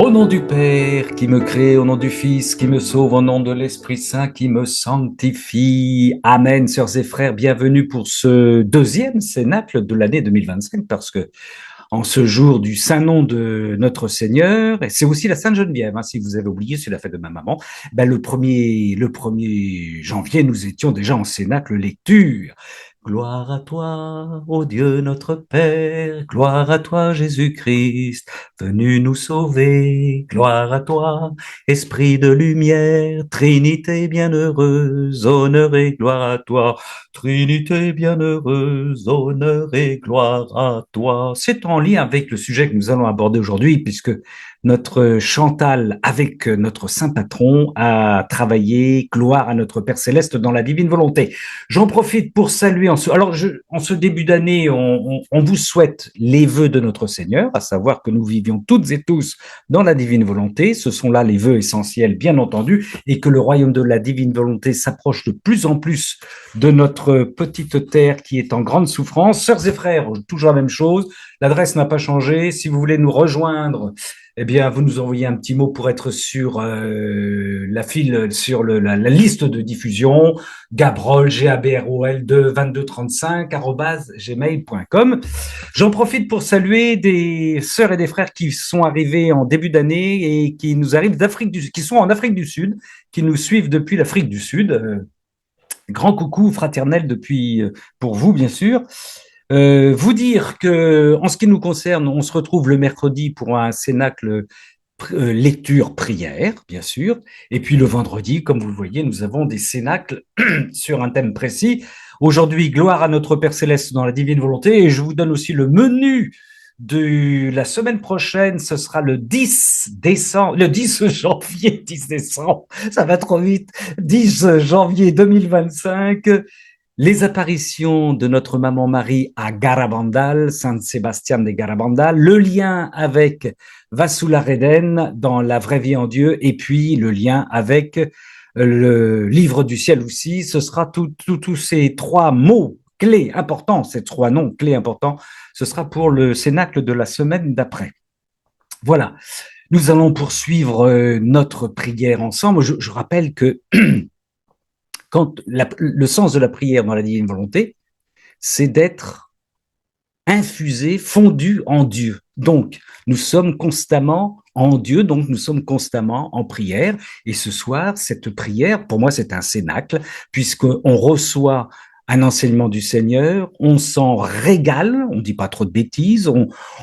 Au nom du Père qui me crée, au nom du Fils qui me sauve, au nom de l'Esprit Saint qui me sanctifie. Amen, sœurs et frères, bienvenue pour ce deuxième cénacle de l'année 2025, parce que en ce jour du Saint Nom de notre Seigneur, et c'est aussi la Sainte Geneviève, hein, si vous avez oublié, c'est la fête de ma maman, ben le premier janvier, nous étions déjà en cénacle lecture. Gloire à toi, ô Dieu notre Père, gloire à toi Jésus-Christ, venu nous sauver, gloire à toi, Esprit de lumière, Trinité bienheureuse, honneur et gloire à toi, Trinité bienheureuse, honneur et gloire à toi. C'est en lien avec le sujet que nous allons aborder aujourd'hui, puisque notre Chantal, avec notre saint patron, a travaillé gloire à notre Père Céleste dans la divine volonté. J'en profite pour saluer, en ce début d'année, on vous souhaite les vœux de notre Seigneur, à savoir que nous vivions toutes et tous dans la divine volonté. Ce sont là les vœux essentiels, bien entendu, et que le royaume de la divine volonté s'approche de plus en plus de notre petite terre qui est en grande souffrance. Sœurs et frères, toujours la même chose. L'adresse n'a pas changé. Si vous voulez nous rejoindre, eh bien, vous nous envoyez un petit mot pour être sur la file, sur la liste de diffusion. Gabrol, Gabrol, de 2235, @gmail.com. J'en profite pour saluer des sœurs et des frères qui sont arrivés en début d'année et qui nous arrivent qui sont en Afrique du Sud, qui nous suivent depuis l'Afrique du Sud. Grand coucou fraternel depuis pour vous, bien sûr. Vous dire que, en ce qui nous concerne, on se retrouve le mercredi pour un cénacle lecture prière, bien sûr. Et puis le vendredi, comme vous le voyez, nous avons des cénacles sur un thème précis. Aujourd'hui, gloire à notre Père Céleste dans la divine volonté. Et je vous donne aussi le menu de la semaine prochaine. Ce sera le 10 décembre, le 10 janvier, 10 décembre, ça va trop vite, 10 janvier 2025. Les apparitions de notre maman Marie à Garabandal, Saint-Sébastien de Garabandal, le lien avec Vasula-Reden dans La vraie vie en Dieu, et puis le lien avec le livre du ciel aussi. Ce sera tous ces trois mots clés importants, ces trois noms clés importants, ce sera pour le cénacle de la semaine d'après. Voilà, nous allons poursuivre notre prière ensemble. Je rappelle que le sens de la prière dans la divine volonté, c'est d'être infusé, fondu en Dieu. Donc, nous sommes constamment en Dieu, donc nous sommes constamment en prière. Et ce soir, cette prière, pour moi, c'est un cénacle, puisqu'on reçoit un enseignement du Seigneur, on s'en régale, on ne dit pas trop de bêtises,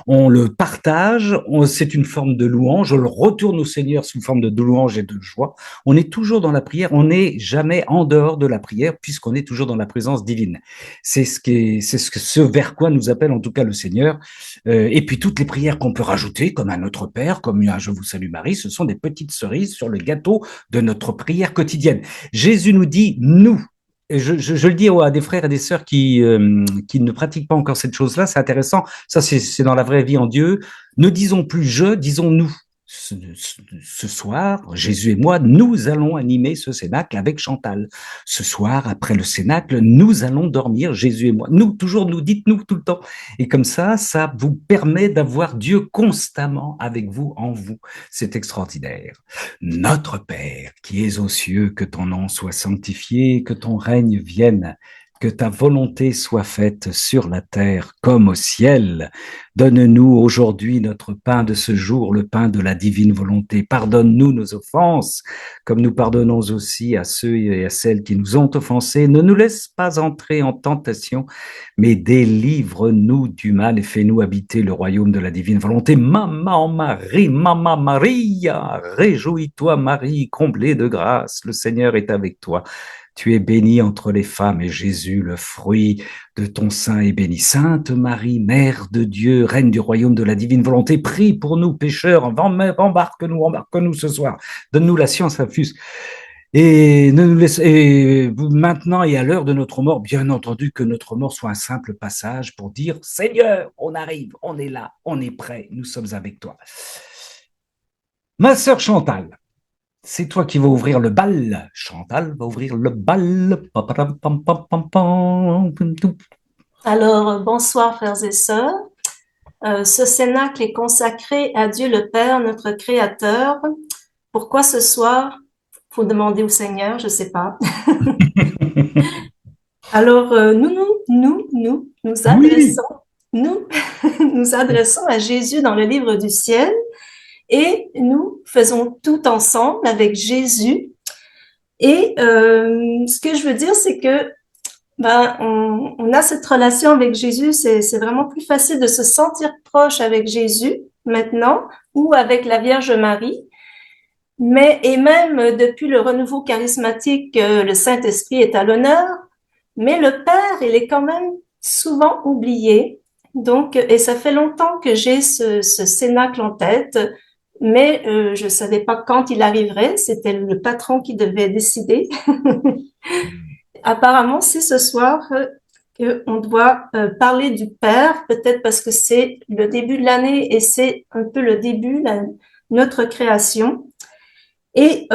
on le partage, c'est une forme de louange, je le retourne au Seigneur sous forme de louange et de joie. On est toujours dans la prière, on n'est jamais en dehors de la prière, puisqu'on est toujours dans la présence divine. C'est ce vers quoi nous appelle en tout cas le Seigneur. Et puis toutes les prières qu'on peut rajouter, comme un Notre Père, comme un Je vous salue Marie, ce sont des petites cerises sur le gâteau de notre prière quotidienne. Jésus nous dit nous. Et je le dis à des frères et des sœurs qui ne pratiquent pas encore cette chose-là, c'est intéressant. Ça, c'est dans la vraie vie en Dieu. Ne disons plus je, disons nous. Ce soir, Jésus et moi, nous allons animer ce cénacle avec Chantal. Ce soir, après le cénacle, nous allons dormir, Jésus et moi. Nous, toujours, nous dites nous tout le temps. Et comme ça vous permet d'avoir Dieu constamment avec vous, en vous. C'est extraordinaire. Notre Père, qui es aux cieux, que ton nom soit sanctifié, que ton règne vienne. Que ta volonté soit faite sur la terre comme au ciel. Donne-nous aujourd'hui notre pain de ce jour, le pain de la divine volonté. Pardonne-nous nos offenses, comme nous pardonnons aussi à ceux et à celles qui nous ont offensés. Ne nous laisse pas entrer en tentation, mais délivre-nous du mal et fais-nous habiter le royaume de la divine volonté. Maman Marie, Maman Maria, réjouis-toi Marie, comblée de grâce, le Seigneur est avec toi. Tu es bénie entre les femmes et Jésus, le fruit de ton sein, est béni. Sainte Marie, Mère de Dieu, Reine du royaume de la divine volonté, prie pour nous pécheurs, embarque-nous ce soir. Donne-nous la science infuse. Et ne nous laisse, et maintenant et à l'heure de notre mort, bien entendu que notre mort soit un simple passage pour dire Seigneur, on arrive, on est là, on est prêt, nous sommes avec toi. Ma sœur Chantal, c'est toi qui vas ouvrir le bal. Chantal va ouvrir le bal. Alors, bonsoir frères et sœurs. Ce cénacle est consacré à Dieu le Père, notre Créateur. Pourquoi ce soir? Faut demander au Seigneur, je sais pas. Alors, nous adressons, Oui, nous, nous adressons à Jésus dans le livre du ciel et nous faisons tout ensemble avec Jésus. Et ce que je veux dire, c'est que on a cette relation avec Jésus, c'est vraiment plus facile de se sentir proche avec Jésus maintenant ou avec la Vierge Marie. Mais, et même depuis le renouveau charismatique, le Saint-Esprit est à l'honneur, mais le Père, il est quand même souvent oublié. Donc, et ça fait longtemps que j'ai ce cénacle en tête, mais je savais pas quand il arriverait. C'était le patron qui devait décider. Apparemment, c'est ce soir qu'on doit parler du Père, peut-être parce que c'est le début de l'année et c'est un peu le début de notre création. Et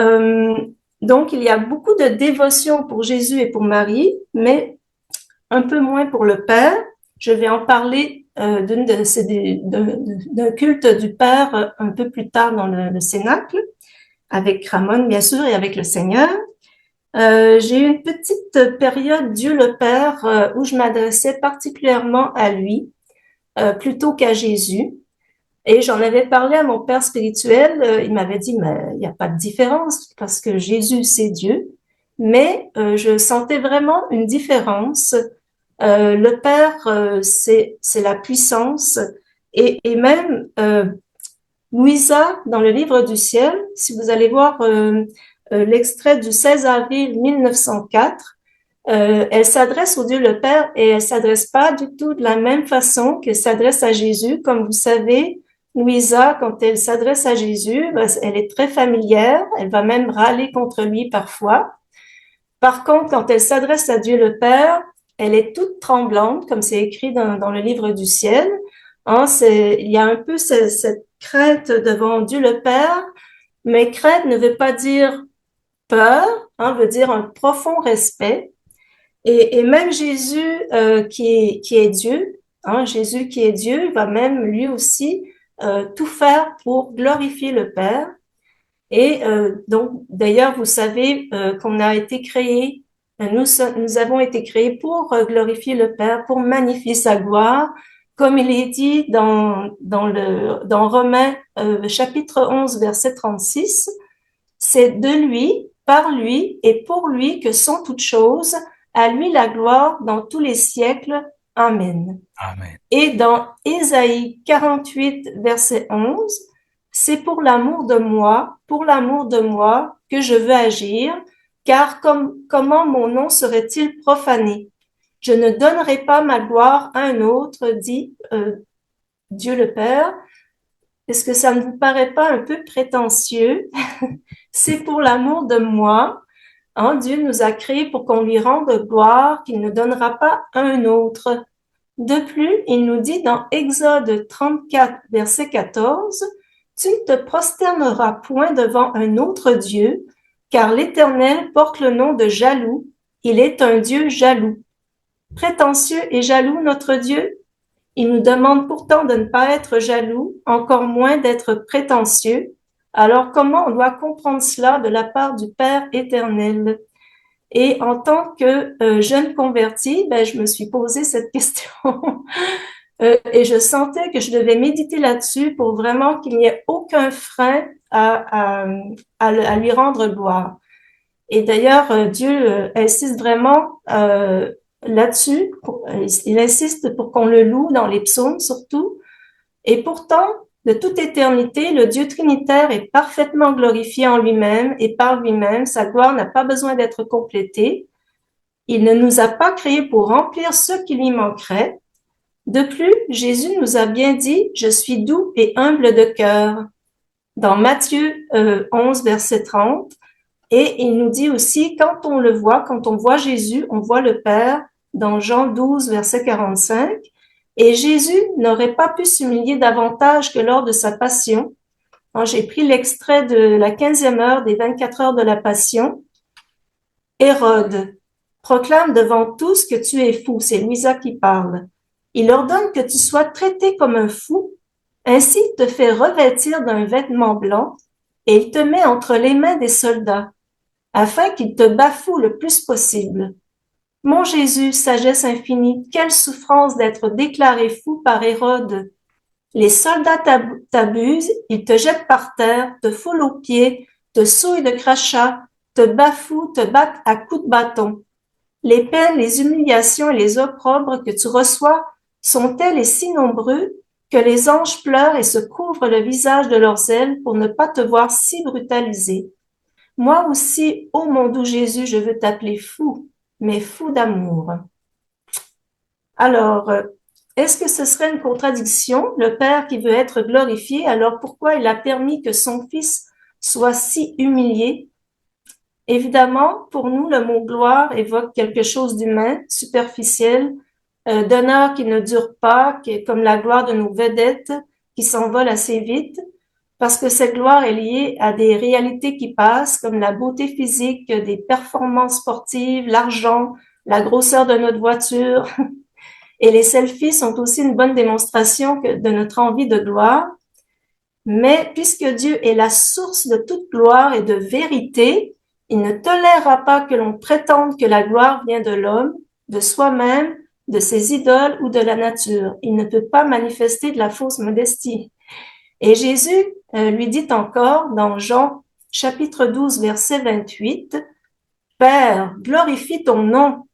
donc, il y a beaucoup de dévotion pour Jésus et pour Marie, mais un peu moins pour le Père. Je vais en parler d'un culte du Père un peu plus tard dans le Cénacle, avec Ramon, bien sûr, et avec le Seigneur. J'ai eu une petite période Dieu le Père où je m'adressais particulièrement à lui plutôt qu'à Jésus. Et j'en avais parlé à mon père spirituel. Il m'avait dit, mais il n'y a pas de différence parce que Jésus, c'est Dieu. Mais je sentais vraiment une différence. Le Père, c'est la puissance. Et même Louisa, dans le livre du ciel, si vous allez voir l'extrait du 16 avril 1904, elle s'adresse au Dieu le Père et elle s'adresse pas du tout de la même façon qu'elle s'adresse à Jésus. Comme vous savez, Louisa, quand elle s'adresse à Jésus, elle est très familière. Elle va même râler contre lui parfois. Par contre, quand elle s'adresse à Dieu le Père, elle est toute tremblante, comme c'est écrit dans le livre du ciel. Hein, il y a un peu cette crainte devant Dieu le Père, mais crainte ne veut pas dire peur, hein, veut dire un profond respect. Et même Jésus, qui est Dieu, hein, Jésus qui est Dieu, va même lui aussi tout faire pour glorifier le Père. Et donc, d'ailleurs, vous savez qu'on a été créés, nous avons été créés pour glorifier le Père, pour magnifier sa gloire, comme il est dit dans Romains chapitre 11, verset 36. C'est de lui, par lui et pour lui que sont toutes choses, à lui la gloire dans tous les siècles. Amen. amen. Et dans Ésaïe 48, verset 11, c'est pour l'amour de moi que je veux agir, car comment mon nom serait-il profané? Je ne donnerai pas ma gloire à un autre, dit Dieu le Père. Est-ce que ça ne vous paraît pas un peu prétentieux? C'est pour l'amour de moi. Hein, Dieu nous a créés pour qu'on lui rende gloire qu'il ne donnera pas à un autre. De plus, il nous dit dans Exode 34, verset 14, tu ne te prosterneras point devant un autre Dieu, car l'Éternel porte le nom de jaloux. Il est un Dieu jaloux. Prétentieux et jaloux notre Dieu? Il nous demande pourtant de ne pas être jaloux, encore moins d'être prétentieux. Alors comment on doit comprendre cela de la part du Père éternel? Et en tant que jeune convertie, je me suis posé cette question et je sentais que je devais méditer là-dessus pour vraiment qu'il n'y ait aucun frein à lui rendre gloire. Et d'ailleurs, Dieu insiste vraiment là-dessus. Il insiste pour qu'on le loue dans les psaumes surtout. Et pourtant, de toute éternité, le Dieu trinitaire est parfaitement glorifié en lui-même et par lui-même. Sa gloire n'a pas besoin d'être complétée. Il ne nous a pas créés pour remplir ce qui lui manquerait. De plus, Jésus nous a bien dit, je suis doux et humble de cœur, dans Matthieu 11, verset 30. Et il nous dit aussi, quand on voit Jésus, on voit le Père, dans Jean 12, verset 45. Et Jésus n'aurait pas pu s'humilier davantage que lors de sa passion. J'ai pris l'extrait de la 15e heure des 24 heures de la passion. Hérode proclame devant tous que tu es fou. C'est Louisa qui parle. Il ordonne que tu sois traité comme un fou, ainsi il te fait revêtir d'un vêtement blanc, et il te met entre les mains des soldats, afin qu'ils te bafouent le plus possible. Mon Jésus, sagesse infinie, quelle souffrance d'être déclaré fou par Hérode. Les soldats t'abusent, ils te jettent par terre, te foulent aux pieds, te souillent de crachats, te bafouent, te battent à coups de bâton. Les peines, les humiliations et les opprobres que tu reçois sont tels et si nombreux que les anges pleurent et se couvrent le visage de leurs ailes pour ne pas te voir si brutalisé. Moi aussi, ô mon doux Jésus, je veux t'appeler fou, mais fou d'amour. Alors, est-ce que ce serait une contradiction, le Père qui veut être glorifié, alors pourquoi il a permis que son Fils soit si humilié? Évidemment, pour nous, le mot gloire évoque quelque chose d'humain, superficiel, d'honneur qui ne dure pas, qui est comme la gloire de nos vedettes qui s'envolent assez vite, parce que cette gloire est liée à des réalités qui passent, comme la beauté physique, des performances sportives, l'argent, la grosseur de notre voiture. Et les selfies sont aussi une bonne démonstration de notre envie de gloire. Mais puisque Dieu est la source de toute gloire et de vérité, il ne tolérera pas que l'on prétende que la gloire vient de l'homme, de soi-même, de ses idoles ou de la nature. Il ne peut pas manifester de la fausse modestie. Et Jésus lui dit encore dans Jean chapitre 12 verset 28, Père, glorifie ton nom.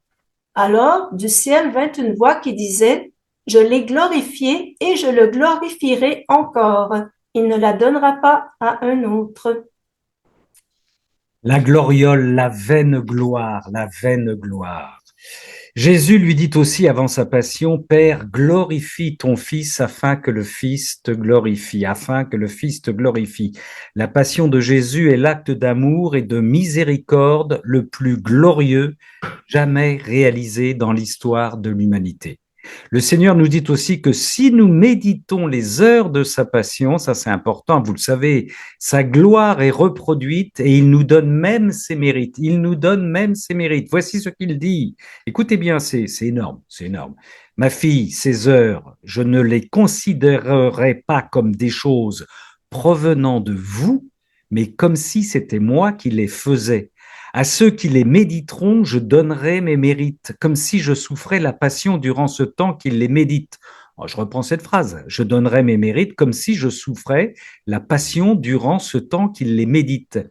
Alors du ciel vint une voix qui disait, Je l'ai glorifié et je le glorifierai encore. Il ne la donnera pas à un autre. La gloriole, la vaine gloire, la vaine gloire. Jésus lui dit aussi avant sa passion, Père, glorifie ton Fils afin que le Fils te glorifie, afin que le Fils te glorifie. La passion de Jésus est l'acte d'amour et de miséricorde le plus glorieux jamais réalisé dans l'histoire de l'humanité. Le Seigneur nous dit aussi que si nous méditons les heures de sa passion, ça c'est important, vous le savez, sa gloire est reproduite et il nous donne même ses mérites. Il nous donne même ses mérites. Voici ce qu'il dit. Écoutez bien, c'est énorme, c'est énorme. Ma fille, ces heures, je ne les considérerai pas comme des choses provenant de vous, mais comme si c'était moi qui les faisais. À ceux qui les méditeront, je donnerai mes mérites, comme si je souffrais la passion durant ce temps qu'ils les méditent. Je reprends cette phrase. Je donnerai mes mérites comme si je souffrais la passion durant ce temps qu'ils les méditent.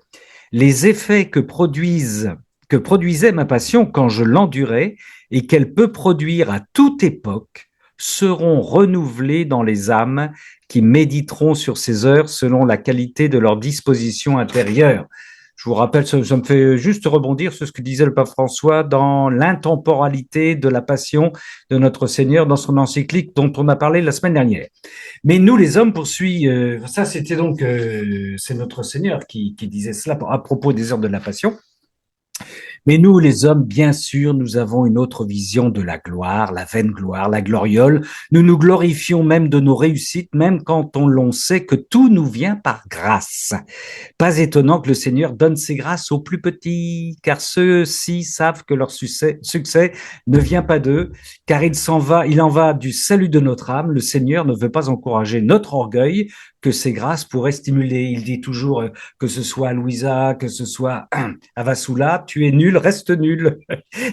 Les effets que produisait ma passion quand je l'endurais et qu'elle peut produire à toute époque seront renouvelés dans les âmes qui méditeront sur ces heures selon la qualité de leur disposition intérieure. Je vous rappelle, ça me fait juste rebondir sur ce que disait le pape François dans l'intemporalité de la passion de notre Seigneur dans son encyclique dont on a parlé la semaine dernière. Mais nous, les hommes, poursuit, ça c'était donc, c'est notre Seigneur qui disait cela à propos des heures de la passion. Mais nous, les hommes, bien sûr, nous avons une autre vision de la gloire, la vaine gloire, la gloriole. Nous nous glorifions même de nos réussites, même quand on sait que tout nous vient par grâce. Pas étonnant que le Seigneur donne ses grâces aux plus petits, car ceux-ci savent que leur succès ne vient pas d'eux, car il en va du salut de notre âme. Le Seigneur ne veut pas encourager notre orgueil, que ces grâces pourraient stimuler. Il dit toujours, que ce soit Louisa, que ce soit Avasula, tu es nul, reste nul.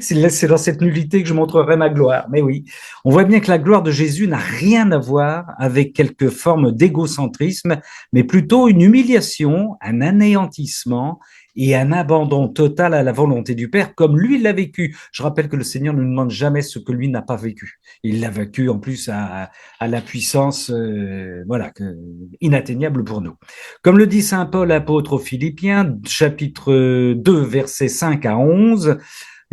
C'est dans cette nullité que je montrerai ma gloire. Mais oui, on voit bien que la gloire de Jésus n'a rien à voir avec quelque forme d'égocentrisme, mais plutôt une humiliation, un anéantissement et un abandon total à la volonté du Père, comme lui l'a vécu. Je rappelle que le Seigneur ne nous demande jamais ce que lui n'a pas vécu. Il l'a vécu en plus à la puissance, inatteignable pour nous. Comme le dit saint Paul apôtre aux Philippiens, chapitre 2, versets 5 à 11,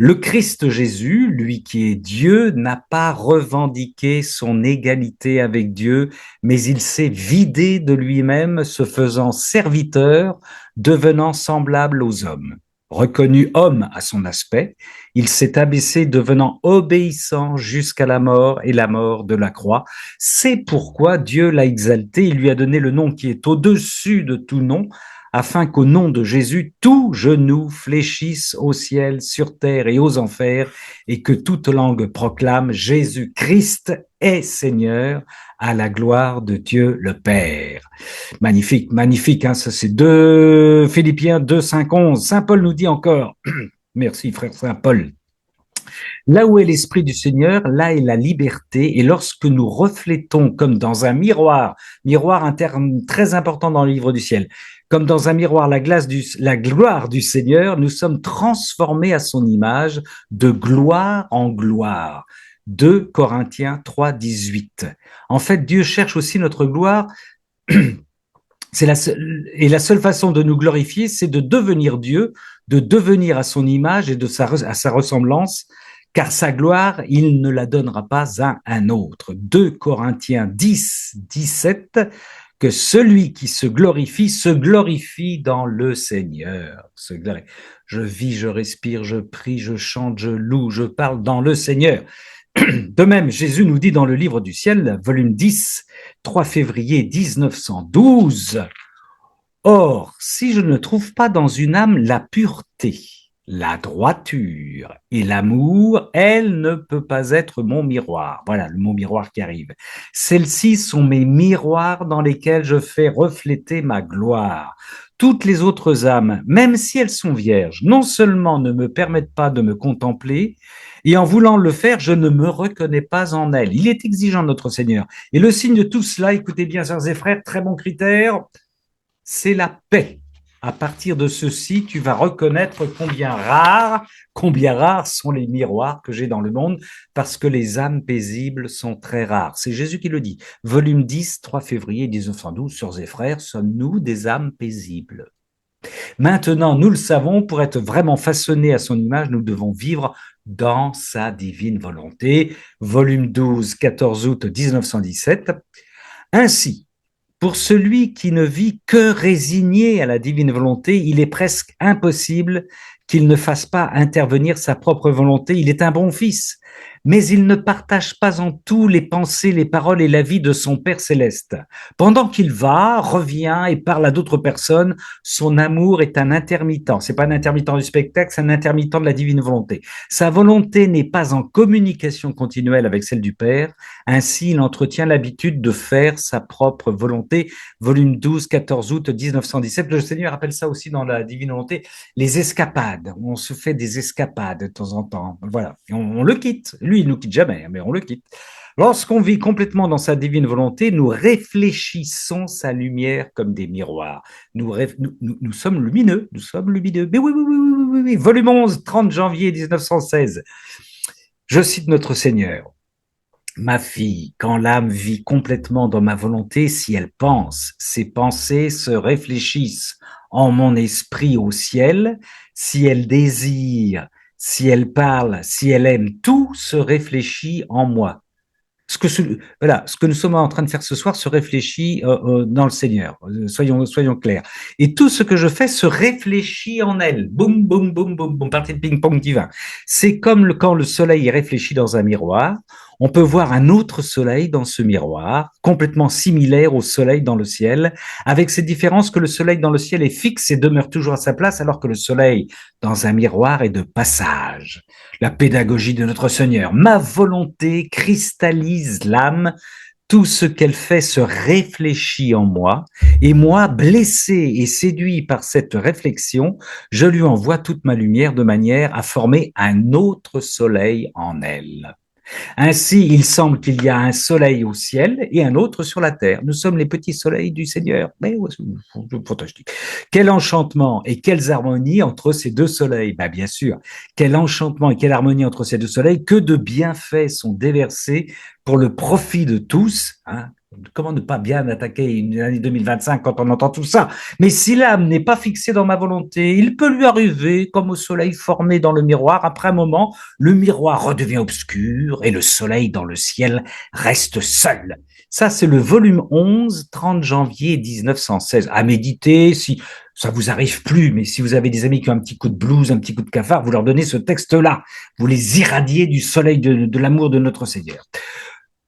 le Christ Jésus, lui qui est Dieu, n'a pas revendiqué son égalité avec Dieu, mais il s'est vidé de lui-même, se faisant serviteur, devenant semblable aux hommes. Reconnu homme à son aspect, il s'est abaissé, devenant obéissant jusqu'à la mort et la mort de la croix. C'est pourquoi Dieu l'a exalté, il lui a donné le nom qui est au-dessus de tout nom, afin qu'au nom de Jésus, tout genou fléchisse au ciel, sur terre et aux enfers, et que toute langue proclame Jésus-Christ est Seigneur à la gloire de Dieu le Père. Magnifique, magnifique, hein, ça c'est 2 Philippiens 2, 5, 11. Saint Paul nous dit encore, merci frère Saint Paul, là où est l'Esprit du Seigneur, là est la liberté. Et lorsque nous reflétons comme dans un miroir, miroir un terme très important dans le livre du ciel, comme dans un miroir la gloire du Seigneur, nous sommes transformés à son image de gloire en gloire. 2 Corinthiens 3, 18. En fait, Dieu cherche aussi notre gloire. Et la seule façon de nous glorifier, c'est de devenir Dieu, de devenir à son image et à sa ressemblance, car sa gloire, il ne la donnera pas à un autre. 2 Corinthiens 10, 17, que celui qui se glorifie dans le Seigneur. Je vis, je respire, je prie, je chante, je loue, je parle dans le Seigneur. De même, Jésus nous dit dans le livre du ciel, volume 10, 3 février 1912, or, si je ne trouve pas dans une âme la pureté, la droiture et l'amour, elle ne peut pas être mon miroir. Voilà le mot miroir qui arrive. Celles-ci sont mes miroirs dans lesquels je fais refléter ma gloire. Toutes les autres âmes, même si elles sont vierges, non seulement ne me permettent pas de me contempler, et en voulant le faire, je ne me reconnais pas en elles. Il est exigeant, notre Seigneur. Et le signe de tout cela, écoutez bien, sœurs et frères, très bon critère, c'est la paix. À partir de ceci, tu vas reconnaître combien rares sont les miroirs que j'ai dans le monde, parce que les âmes paisibles sont très rares. C'est Jésus qui le dit. Volume 10, 3 février 1912, sœurs et frères, sommes-nous des âmes paisibles? Maintenant, nous le savons, pour être vraiment façonnés à son image, nous devons vivre dans sa divine volonté. Volume 12, 14 août 1917. Ainsi, pour celui qui ne vit que résigné à la divine volonté, il est presque impossible qu'il ne fasse pas intervenir sa propre volonté. Il est un bon fils, mais il ne partage pas en tout les pensées, les paroles et la vie de son Père céleste. Pendant qu'il va, revient et parle à d'autres personnes, son amour est un intermittent. C'est pas un intermittent du spectacle, c'est un intermittent de la divine volonté. Sa volonté n'est pas en communication continuelle avec celle du Père. Ainsi, il entretient l'habitude de faire sa propre volonté. Volume 12, 14 août 1917. Le Seigneur appelle ça aussi dans la divine volonté les escapades. On se fait des escapades de temps en temps. Voilà. Et on le quitte. Lui, il nous quitte jamais, mais on le quitte. Lorsqu'on vit complètement dans sa divine volonté, nous réfléchissons sa lumière comme des miroirs. Nous sommes lumineux, nous sommes lumineux. Mais oui, oui, oui, oui, oui, oui. Volume 11, 30 janvier 1916. Je cite notre Seigneur. Ma fille, quand l'âme vit complètement dans ma volonté, si elle pense, ses pensées se réfléchissent en mon esprit au ciel, si elle désire, si elle parle, si elle aime, tout se réfléchit en moi. Ce que nous sommes en train de faire ce soir se réfléchit dans le Seigneur. Soyons clairs. Et tout ce que je fais se réfléchit en elle. Boum, boum, boum, boum, boum, partie de ping-pong divin. C'est comme quand le soleil est réfléchi dans un miroir. On peut voir un autre soleil dans ce miroir, complètement similaire au soleil dans le ciel, avec cette différence que le soleil dans le ciel est fixe et demeure toujours à sa place, alors que le soleil dans un miroir est de passage. La pédagogie de notre Seigneur. Ma volonté cristallise l'âme, tout ce qu'elle fait se réfléchit en moi, et moi, blessé et séduit par cette réflexion, je lui envoie toute ma lumière de manière à former un autre soleil en elle. Ainsi, il semble qu'il y a un soleil au ciel et un autre sur la terre. Nous sommes les petits soleils du Seigneur. Mais fantastique. Quel enchantement et quelles harmonies entre ces deux soleils. Ben, bien sûr, quel enchantement et quelle harmonie entre ces deux soleils. Que de bienfaits sont déversés pour le profit de tous. Hein. Comment ne pas bien attaquer une année 2025 quand on entend tout ça? Mais si l'âme n'est pas fixée dans ma volonté, il peut lui arriver, comme au soleil formé dans le miroir, après un moment, le miroir redevient obscur et le soleil dans le ciel reste seul. Ça, c'est le volume 11, 30 janvier 1916. À méditer, si ça vous arrive plus, mais si vous avez des amis qui ont un petit coup de blues, un petit coup de cafard, vous leur donnez ce texte-là. Vous les irradiez du soleil de l'amour de notre Seigneur.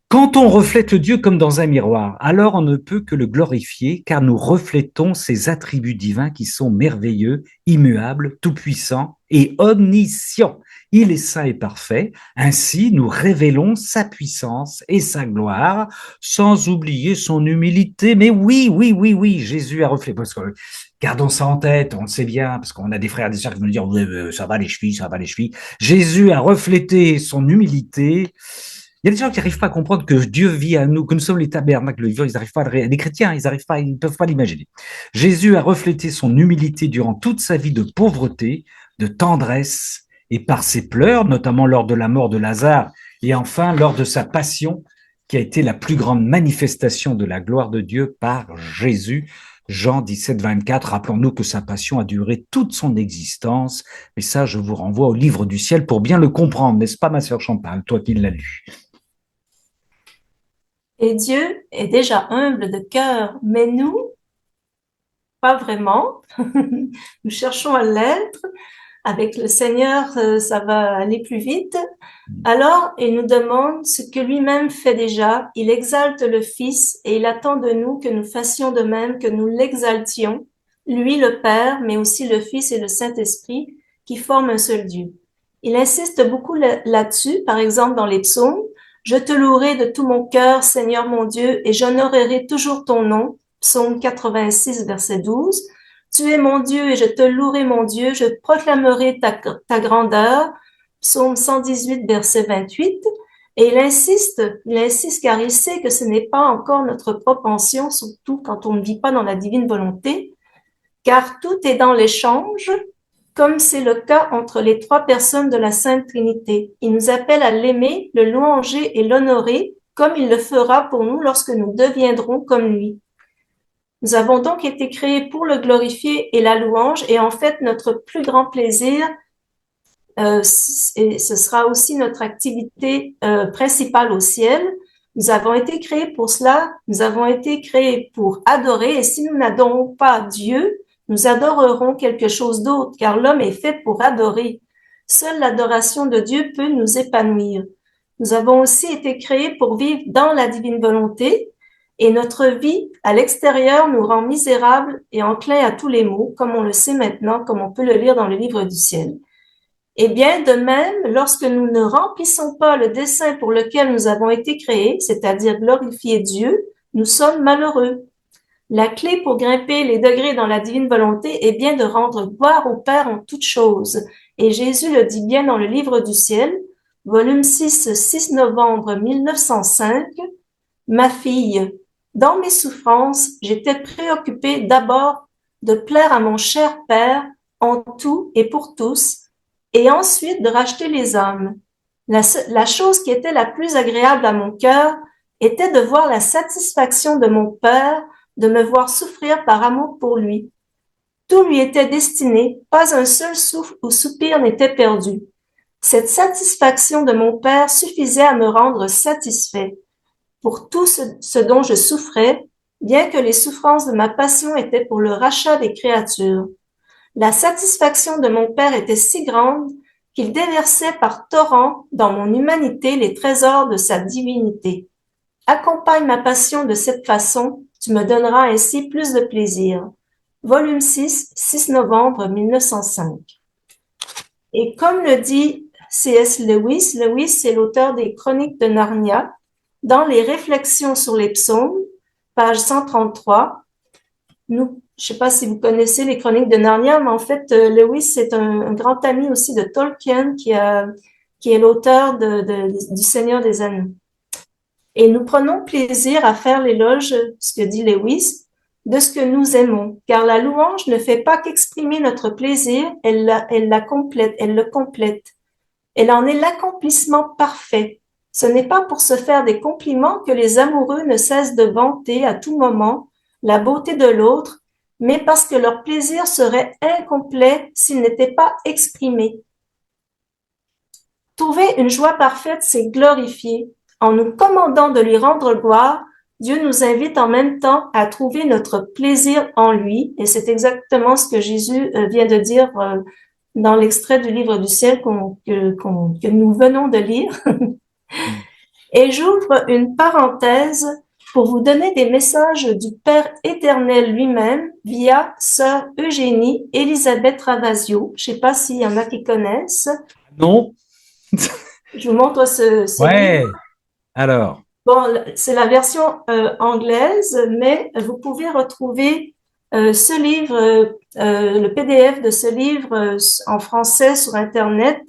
Quand on reflète Dieu comme dans un miroir, alors on ne peut que le glorifier, car nous reflétons ses attributs divins qui sont merveilleux, immuables, tout-puissants et omniscients. Il est saint et parfait. Ainsi, nous révélons sa puissance et sa gloire, sans oublier son humilité. Mais oui, oui, oui, oui, Jésus a reflété. Parce que, gardons ça en tête, on le sait bien, parce qu'on a des frères et des sœurs qui vont nous dire, ça va les chevilles, ça va les chevilles. Jésus a reflété son humilité. Il y a des gens qui n'arrivent pas à comprendre que Dieu vit à nous, que nous sommes les tabernacles vivants, ils n'arrivent pas les chrétiens, ils n'arrivent pas, ils ne peuvent pas l'imaginer. Jésus a reflété son humilité durant toute sa vie de pauvreté, de tendresse, et par ses pleurs, notamment lors de la mort de Lazare, et enfin lors de sa passion, qui a été la plus grande manifestation de la gloire de Dieu par Jésus. Jean 17, 24, rappelons-nous que sa passion a duré toute son existence, et ça, je vous renvoie au livre du ciel pour bien le comprendre, n'est-ce pas, ma sœur Champagne, toi qui l'as lu? Et Dieu est déjà humble de cœur, mais nous, pas vraiment. Nous cherchons à l'être. Avec le Seigneur, ça va aller plus vite. Alors, il nous demande ce que lui-même fait déjà. Il exalte le Fils et il attend de nous que nous fassions de même, que nous l'exaltions, lui le Père, mais aussi le Fils et le Saint-Esprit, qui forment un seul Dieu. Il insiste beaucoup là-dessus, par exemple dans les psaumes. Je te louerai de tout mon cœur, Seigneur mon Dieu, et j'honorerai toujours ton nom. Psaume 86, verset 12. Tu es mon Dieu et je te louerai mon Dieu, je proclamerai ta grandeur. Psaume 118, verset 28. Et il insiste car il sait que ce n'est pas encore notre propension, surtout quand on ne vit pas dans la divine volonté, car tout est dans l'échange, comme c'est le cas entre les trois personnes de la Sainte Trinité. Il nous appelle à l'aimer, le louanger et l'honorer, comme il le fera pour nous lorsque nous deviendrons comme lui. Nous avons donc été créés pour le glorifier et la louange, et en fait, notre plus grand plaisir, et ce sera aussi notre activité principale au ciel. Nous avons été créés pour cela, nous avons été créés pour adorer, et si nous n'adorons pas Dieu, nous adorerons quelque chose d'autre, car l'homme est fait pour adorer. Seule l'adoration de Dieu peut nous épanouir. Nous avons aussi été créés pour vivre dans la divine volonté, et notre vie à l'extérieur nous rend misérables et enclins à tous les maux, comme on le sait maintenant, comme on peut le lire dans le livre du ciel. Eh bien, de même, lorsque nous ne remplissons pas le dessein pour lequel nous avons été créés, c'est-à-dire glorifier Dieu, nous sommes malheureux. La clé pour grimper les degrés dans la divine volonté est bien de rendre gloire au Père en toutes choses. Et Jésus le dit bien dans le livre du ciel, volume 6, 6 novembre 1905, Ma fille, dans mes souffrances, j'étais préoccupée d'abord de plaire à mon cher Père en tout et pour tous, et ensuite de racheter les âmes. La chose qui était la plus agréable à mon cœur était de voir la satisfaction de mon Père de me voir souffrir par amour pour lui. Tout lui était destiné, pas un seul souffle ou soupir n'était perdu. Cette satisfaction de mon Père suffisait à me rendre satisfait. Pour tout ce dont je souffrais, bien que les souffrances de ma passion étaient pour le rachat des créatures. La satisfaction de mon Père était si grande qu'il déversait par torrents dans mon humanité les trésors de sa divinité. Accompagne ma passion de cette façon, tu me donneras ainsi plus de plaisir. Volume 6, 6 novembre 1905. Et comme le dit C.S. Lewis, Lewis c'est l'auteur des Chroniques de Narnia, dans les Réflexions sur les psaumes, page 133, je ne sais pas si vous connaissez les Chroniques de Narnia, mais en fait, Lewis, c'est un grand ami aussi de Tolkien, qui est l'auteur du Seigneur des Anneaux. Et nous prenons plaisir à faire l'éloge, ce que dit Lewis, de ce que nous aimons, car la louange ne fait pas qu'exprimer notre plaisir, elle le complète. Elle en est l'accomplissement parfait. Ce n'est pas pour se faire des compliments que les amoureux ne cessent de vanter à tout moment la beauté de l'autre, mais parce que leur plaisir serait incomplet s'il n'était pas exprimé. Trouver une joie parfaite, c'est glorifier. En nous commandant de lui rendre gloire, Dieu nous invite en même temps à trouver notre plaisir en lui, et c'est exactement ce que Jésus vient de dire dans l'extrait du livre du ciel que nous venons de lire. Et j'ouvre une parenthèse pour vous donner des messages du Père éternel lui-même via sœur Eugénie Elisabeth Ravasio. Je ne sais pas s'il y en a qui connaissent. Non, Je vous montre ce livre. Ouais, alors, Bon, c'est la version anglaise, mais vous pouvez retrouver ce livre, le PDF de ce livre en français sur Internet.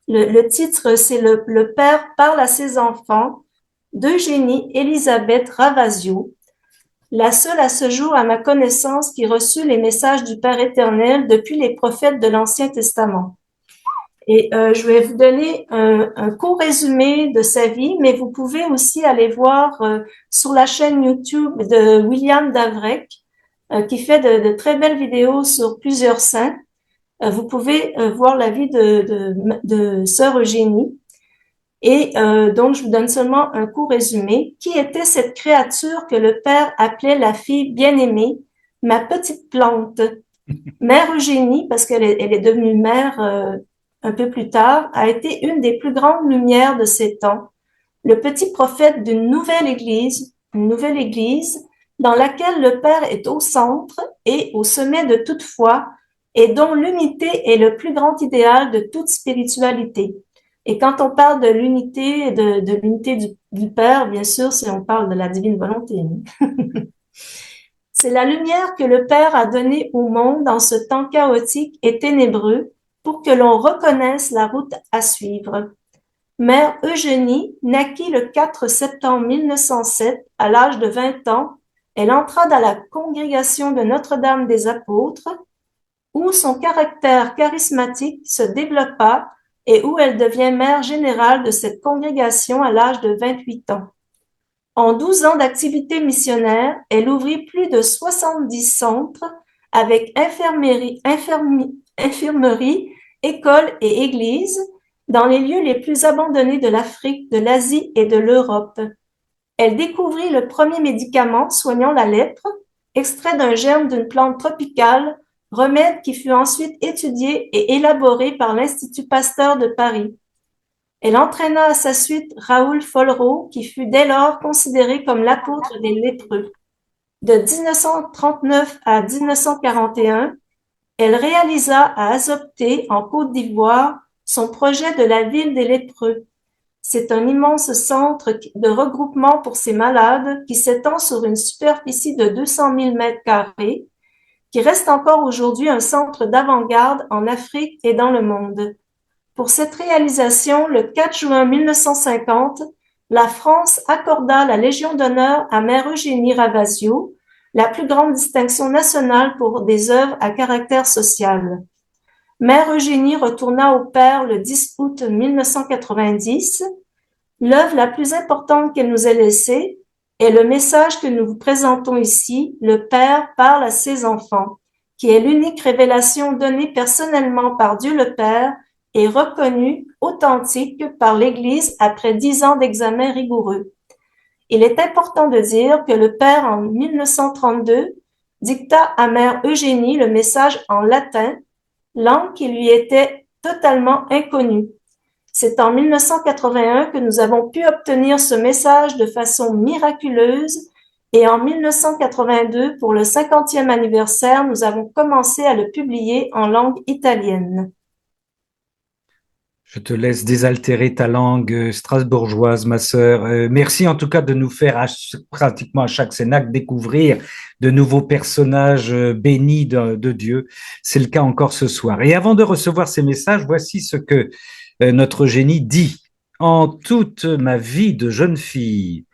Le titre, c'est le Père parle à ses enfants d'Eugénie Elisabeth Ravasio, la seule à ce jour à ma connaissance qui reçut les messages du Père éternel depuis les prophètes de l'Ancien Testament. Et je vais vous donner un court résumé de sa vie, mais vous pouvez aussi aller voir sur la chaîne YouTube de William Davrek, qui fait de très belles vidéos sur plusieurs saints. Vous pouvez voir la vie de Sœur Eugénie. Et donc, je vous donne seulement un court résumé. Qui était cette créature que le Père appelait la fille bien-aimée, ma petite plante? Mère Eugénie, parce elle est devenue mère un peu plus tard, a été une des plus grandes lumières de ses temps, le petit prophète d'une une nouvelle église dans laquelle le Père est au centre et au sommet de toute foi et dont l'unité est le plus grand idéal de toute spiritualité. Et quand on parle de l'unité, de l'unité du Père, bien sûr, c'est on parle de la divine volonté. C'est la lumière que le Père a donnée au monde dans ce temps chaotique et ténébreux pour que l'on reconnaisse la route à suivre. Mère Eugénie naquit le 4 septembre 1907 à l'âge de 20 ans. Elle entra dans la congrégation de Notre-Dame des Apôtres où son caractère charismatique se développa et où elle devient mère générale de cette congrégation à l'âge de 28 ans. En 12 ans d'activité missionnaire, elle ouvrit plus de 70 centres avec infirmerie, écoles et églises dans les lieux les plus abandonnés de l'Afrique, de l'Asie et de l'Europe. Elle découvrit le premier médicament soignant la lèpre, extrait d'un germe d'une plante tropicale, remède qui fut ensuite étudié et élaboré par l'Institut Pasteur de Paris. Elle entraîna à sa suite Raoul Follereau, qui fut dès lors considéré comme l'apôtre des lépreux. De 1939 à 1941, elle réalisa à Azopté, en Côte d'Ivoire, son projet de la ville des lépreux. C'est un immense centre de regroupement pour ces malades qui s'étend sur une superficie de 200 000 mètres carrés, qui reste encore aujourd'hui un centre d'avant-garde en Afrique et dans le monde. Pour cette réalisation, le 4 juin 1950, la France accorda la Légion d'honneur à Mère Eugénie Ravasio, la plus grande distinction nationale pour des œuvres à caractère social. Mère Eugénie retourna au Père le 10 août 1990. L'œuvre la plus importante qu'elle nous ait laissée est le message que nous vous présentons ici, le Père parle à ses enfants, qui est l'unique révélation donnée personnellement par Dieu le Père et reconnue authentique par l'Église après 10 ans d'examen rigoureux. Il est important de dire que le Père, en 1932, dicta à Mère Eugénie le message en latin, langue qui lui était totalement inconnue. C'est en 1981 que nous avons pu obtenir ce message de façon miraculeuse et en 1982, pour le 50e anniversaire, nous avons commencé à le publier en langue italienne. je te laisse désaltérer ta langue strasbourgeoise, ma sœur. Merci en tout cas de nous faire pratiquement à chaque Cénacle découvrir de nouveaux personnages bénis de Dieu. C'est le cas encore ce soir. Et avant de recevoir ces messages, voici ce que notre génie dit. En toute ma vie de jeune fille,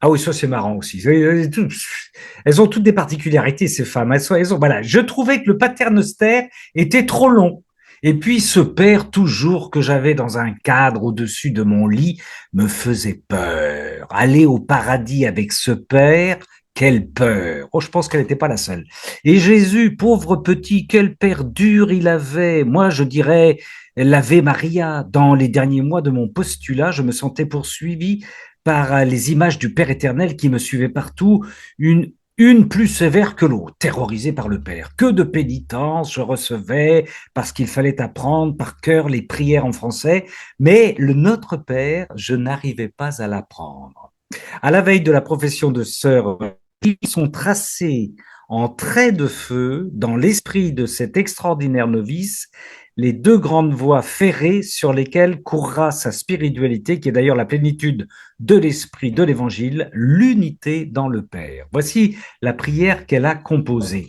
ah oui, ça c'est marrant aussi. Elles ont toutes des particularités, ces femmes. Voilà. Je trouvais que le paternoster était trop long. Et puis ce père, toujours que j'avais dans un cadre au-dessus de mon lit, me faisait peur. Aller au paradis avec ce père, quelle peur. Oh, je pense qu'elle n'était pas la seule. Et Jésus, pauvre petit, quel père dur il avait. Moi, je dirais l'Ave Maria. Dans les derniers mois de mon postulat, je me sentais poursuivi par les images du Père éternel qui me suivaient partout, une plus sévère que l'autre, terrorisé par le Père. Que de pénitence je recevais parce qu'il fallait apprendre par cœur les prières en français, mais le Notre Père, je n'arrivais pas à l'apprendre. À la veille de la profession de sœur, ils sont tracés en traits de feu dans l'esprit de cet extraordinaire novice les deux grandes voies ferrées sur lesquelles courra sa spiritualité, qui est d'ailleurs la plénitude de l'esprit de l'Évangile, l'unité dans le Père. Voici la prière qu'elle a composée.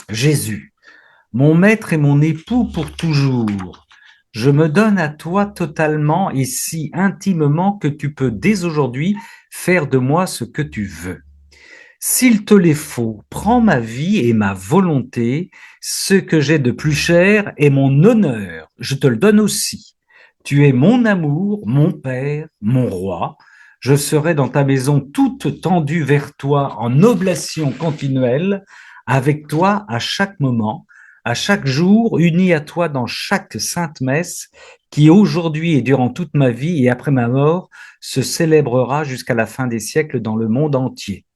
Jésus, mon maître et mon époux pour toujours, je me donne à toi totalement et si intimement que tu peux dès aujourd'hui faire de moi ce que tu veux. S'il te les faut, prends ma vie et ma volonté, ce que j'ai de plus cher et mon honneur, je te le donne aussi. Tu es mon amour, mon Père, mon roi. Je serai dans ta maison toute tendue vers toi en oblation continuelle, avec toi à chaque moment, à chaque jour, uni à toi dans chaque sainte messe, qui aujourd'hui et durant toute ma vie et après ma mort se célébrera jusqu'à la fin des siècles dans le monde entier.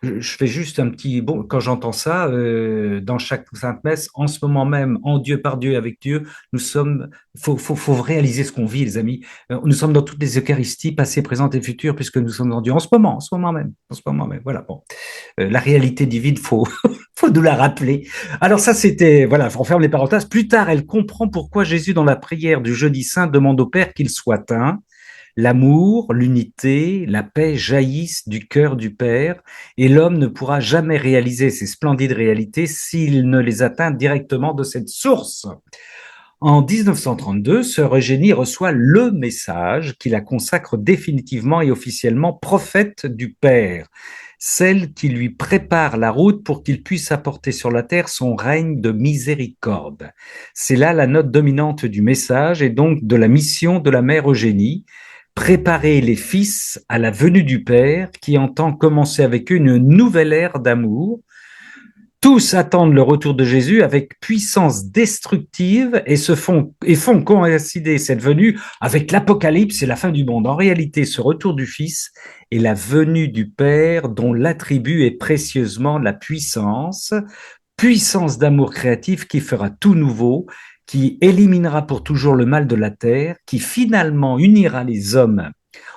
Je fais juste un petit bon quand j'entends ça dans chaque sainte messe en ce moment même en Dieu par Dieu avec Dieu nous sommes faut réaliser ce qu'on vit les amis. Nous sommes dans toutes les Eucharisties passées présentes et futures puisque nous sommes en Dieu en ce moment même voilà bon. La réalité divine faut faut nous la rappeler. Alors ça c'était voilà on ferme les parenthèses. Plus tard elle comprend pourquoi Jésus dans la prière du jeudi saint demande au Père qu'il soit un. L'amour, l'unité, la paix jaillissent du cœur du Père et l'homme ne pourra jamais réaliser ces splendides réalités s'il ne les atteint directement de cette source. En 1932, sœur Eugénie reçoit le message qui la consacre définitivement et officiellement prophète du Père, celle qui lui prépare la route pour qu'il puisse apporter sur la terre son règne de miséricorde. C'est là la note dominante du message et donc de la mission de la mère Eugénie, préparer les fils à la venue du Père qui entend commencer avec eux une nouvelle ère d'amour. Tous attendent le retour de Jésus avec puissance destructive et font coïncider cette venue avec l'Apocalypse et la fin du monde. En réalité, ce retour du Fils est la venue du Père dont l'attribut est précieusement la puissance, puissance d'amour créatif qui fera tout nouveau, qui éliminera pour toujours le mal de la terre, qui finalement unira les hommes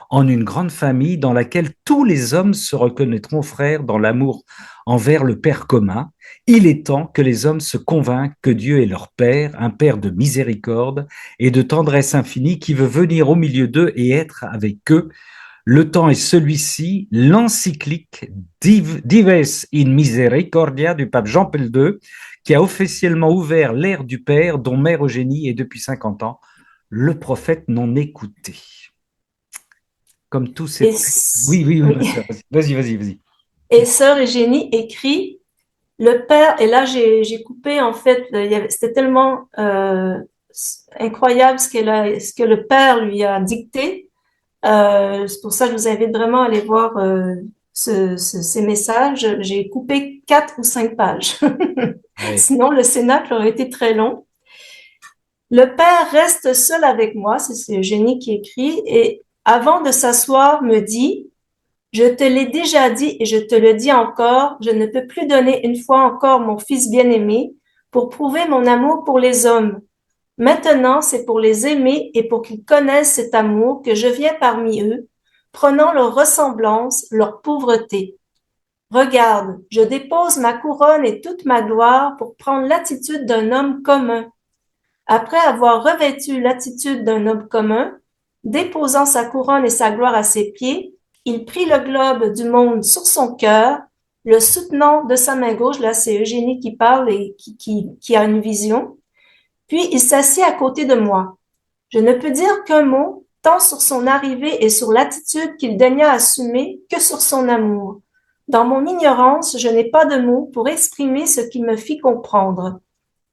en une grande famille dans laquelle tous les hommes se reconnaîtront frères dans l'amour envers le Père commun. Il est temps que les hommes se convainquent que Dieu est leur Père, un Père de miséricorde et de tendresse infinie qui veut venir au milieu d'eux et être avec eux. Le temps est celui-ci, l'encyclique Dives in Misericordia du pape Jean-Paul II, qui a officiellement ouvert l'ère du Père dont Mère Eugénie est depuis 50 ans le prophète non écouté. Comme tous ces Et, textes. Oui, oui, oui, ma oui. sœur. Vas-y. Et sœur Eugénie écrit, le Père, et là j'ai coupé en fait, c'était tellement incroyable ce que le Père lui a dicté. C'est pour ça que je vous invite vraiment à aller voir ces messages. J'ai coupé 4 ou 5 pages. Ouais. Sinon, le cénacle aurait été très long. Le Père reste seul avec moi, c'est Eugénie qui écrit, et avant de s'asseoir, me dit, je te l'ai déjà dit et je te le dis encore, je ne peux plus donner une fois encore mon fils bien-aimé pour prouver mon amour pour les hommes. Maintenant, c'est pour les aimer et pour qu'ils connaissent cet amour que je viens parmi eux, prenant leur ressemblance, leur pauvreté. Regarde, je dépose ma couronne et toute ma gloire pour prendre l'attitude d'un homme commun. Après avoir revêtu l'attitude d'un homme commun, déposant sa couronne et sa gloire à ses pieds, il prit le globe du monde sur son cœur, le soutenant de sa main gauche, là c'est Eugénie qui parle et qui a une vision, puis il s'assit à côté de moi. Je ne peux dire qu'un mot, tant sur son arrivée et sur l'attitude qu'il daigna assumer que sur son amour. Dans mon ignorance, je n'ai pas de mots pour exprimer ce qu'il me fit comprendre.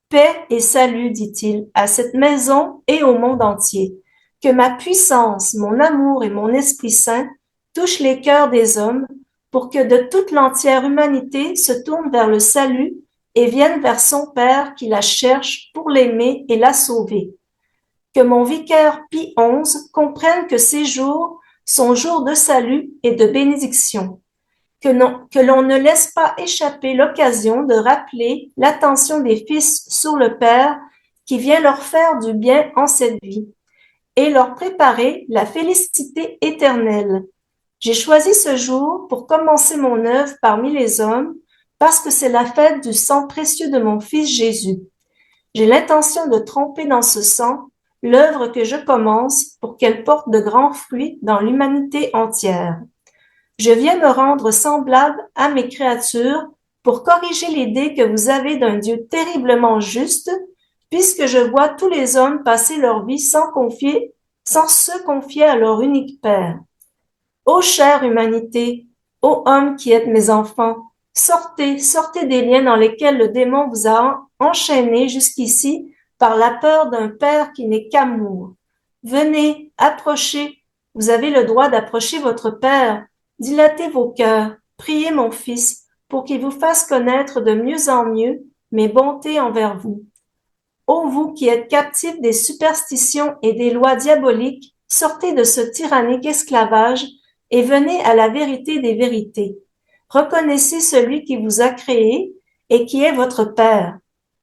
Paix et salut, dit-il, à cette maison et au monde entier. Que ma puissance, mon amour et mon Esprit Saint touchent les cœurs des hommes pour que de toute l'entière humanité se tourne vers le salut et vienne vers son Père qui la cherche pour l'aimer et la sauver. Que mon vicaire Pie XI comprenne que ces jours sont jours de salut et de bénédiction. Que l'on ne laisse pas échapper l'occasion de rappeler l'attention des fils sur le Père qui vient leur faire du bien en cette vie et leur préparer la félicité éternelle. J'ai choisi ce jour pour commencer mon œuvre parmi les hommes parce que c'est la fête du sang précieux de mon fils Jésus. J'ai l'intention de tromper dans ce sang l'œuvre que je commence pour qu'elle porte de grands fruits dans l'humanité entière. Je viens me rendre semblable à mes créatures pour corriger l'idée que vous avez d'un Dieu terriblement juste, puisque je vois tous les hommes passer leur vie sans se confier à leur unique Père. Ô chère humanité, ô hommes qui êtes mes enfants, sortez, sortez des liens dans lesquels le démon vous a enchaînés jusqu'ici par la peur d'un Père qui n'est qu'amour. Venez, approchez, vous avez le droit d'approcher votre Père, dilatez vos cœurs, priez mon Fils pour qu'il vous fasse connaître de mieux en mieux mes bontés envers vous. Ô vous qui êtes captifs des superstitions et des lois diaboliques, sortez de ce tyrannique esclavage et venez à la vérité des vérités. Reconnaissez celui qui vous a créé et qui est votre Père.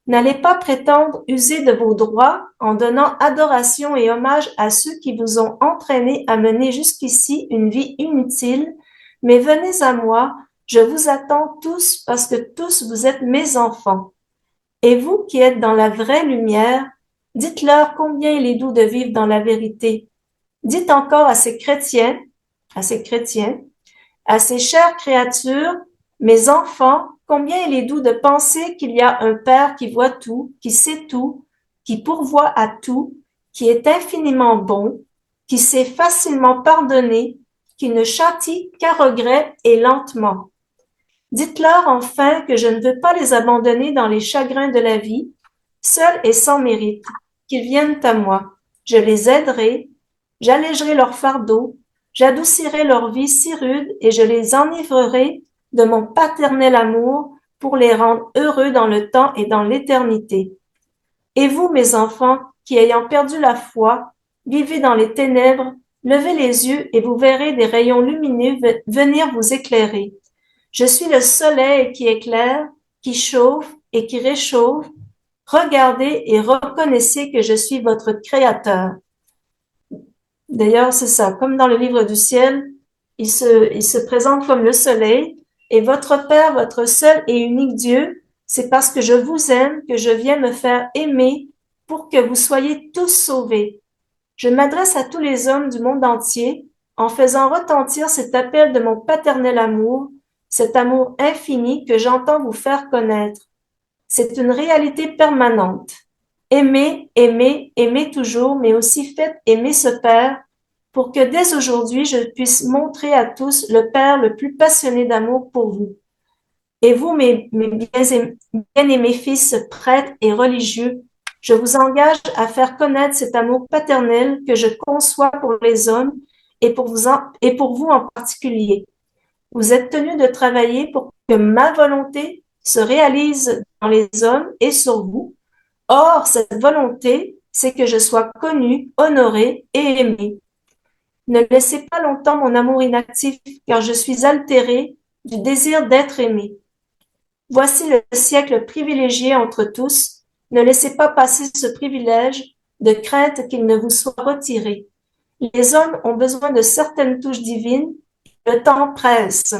N'allez pas prétendre user de vos droits en donnant adoration et hommage à ceux qui vous ont entraîné à mener jusqu'ici une vie inutile, mais venez à moi, je vous attends tous parce que tous vous êtes mes enfants. Et vous qui êtes dans la vraie lumière, dites-leur combien il est doux de vivre dans la vérité. Dites encore à ces chrétiens, à ces chrétiens, à ces chères créatures, mes enfants, combien il est doux de penser qu'il y a un Père qui voit tout, qui sait tout, qui pourvoit à tout, qui est infiniment bon, qui sait facilement pardonner, qui ne châtie qu'à regret et lentement. Dites-leur enfin que je ne veux pas les abandonner dans les chagrins de la vie, seuls et sans mérite, qu'ils viennent à moi. Je les aiderai, j'allégerai leur fardeau, j'adoucirai leur vie si rude et je les enivrerai de mon paternel amour pour les rendre heureux dans le temps et dans l'éternité. Et vous, mes enfants, qui ayant perdu la foi, vivez dans les ténèbres, levez les yeux et vous verrez des rayons lumineux venir vous éclairer. Je suis le soleil qui éclaire, qui chauffe et qui réchauffe. Regardez et reconnaissez que je suis votre créateur. D'ailleurs, c'est ça. Comme dans le livre du ciel, il se présente comme le soleil. Et votre Père, votre seul et unique Dieu, c'est parce que je vous aime que je viens me faire aimer pour que vous soyez tous sauvés. Je m'adresse à tous les hommes du monde entier en faisant retentir cet appel de mon paternel amour, cet amour infini que j'entends vous faire connaître. C'est une réalité permanente. Aimez, aimez, aimez toujours, mais aussi faites aimer ce Père pour que dès aujourd'hui je puisse montrer à tous le Père le plus passionné d'amour pour vous. Et vous, mes bien-aimés fils, prêtres et religieux, je vous engage à faire connaître cet amour paternel que je conçois pour les hommes et pour vous en particulier. Vous êtes tenus de travailler pour que ma volonté se réalise dans les hommes et sur vous. Or, cette volonté, c'est que je sois connu, honoré et aimé. Ne laissez pas longtemps mon amour inactif, car je suis altéré du désir d'être aimé. Voici le siècle privilégié entre tous. Ne laissez pas passer ce privilège de crainte qu'il ne vous soit retiré. Les hommes ont besoin de certaines touches divines. Le temps presse.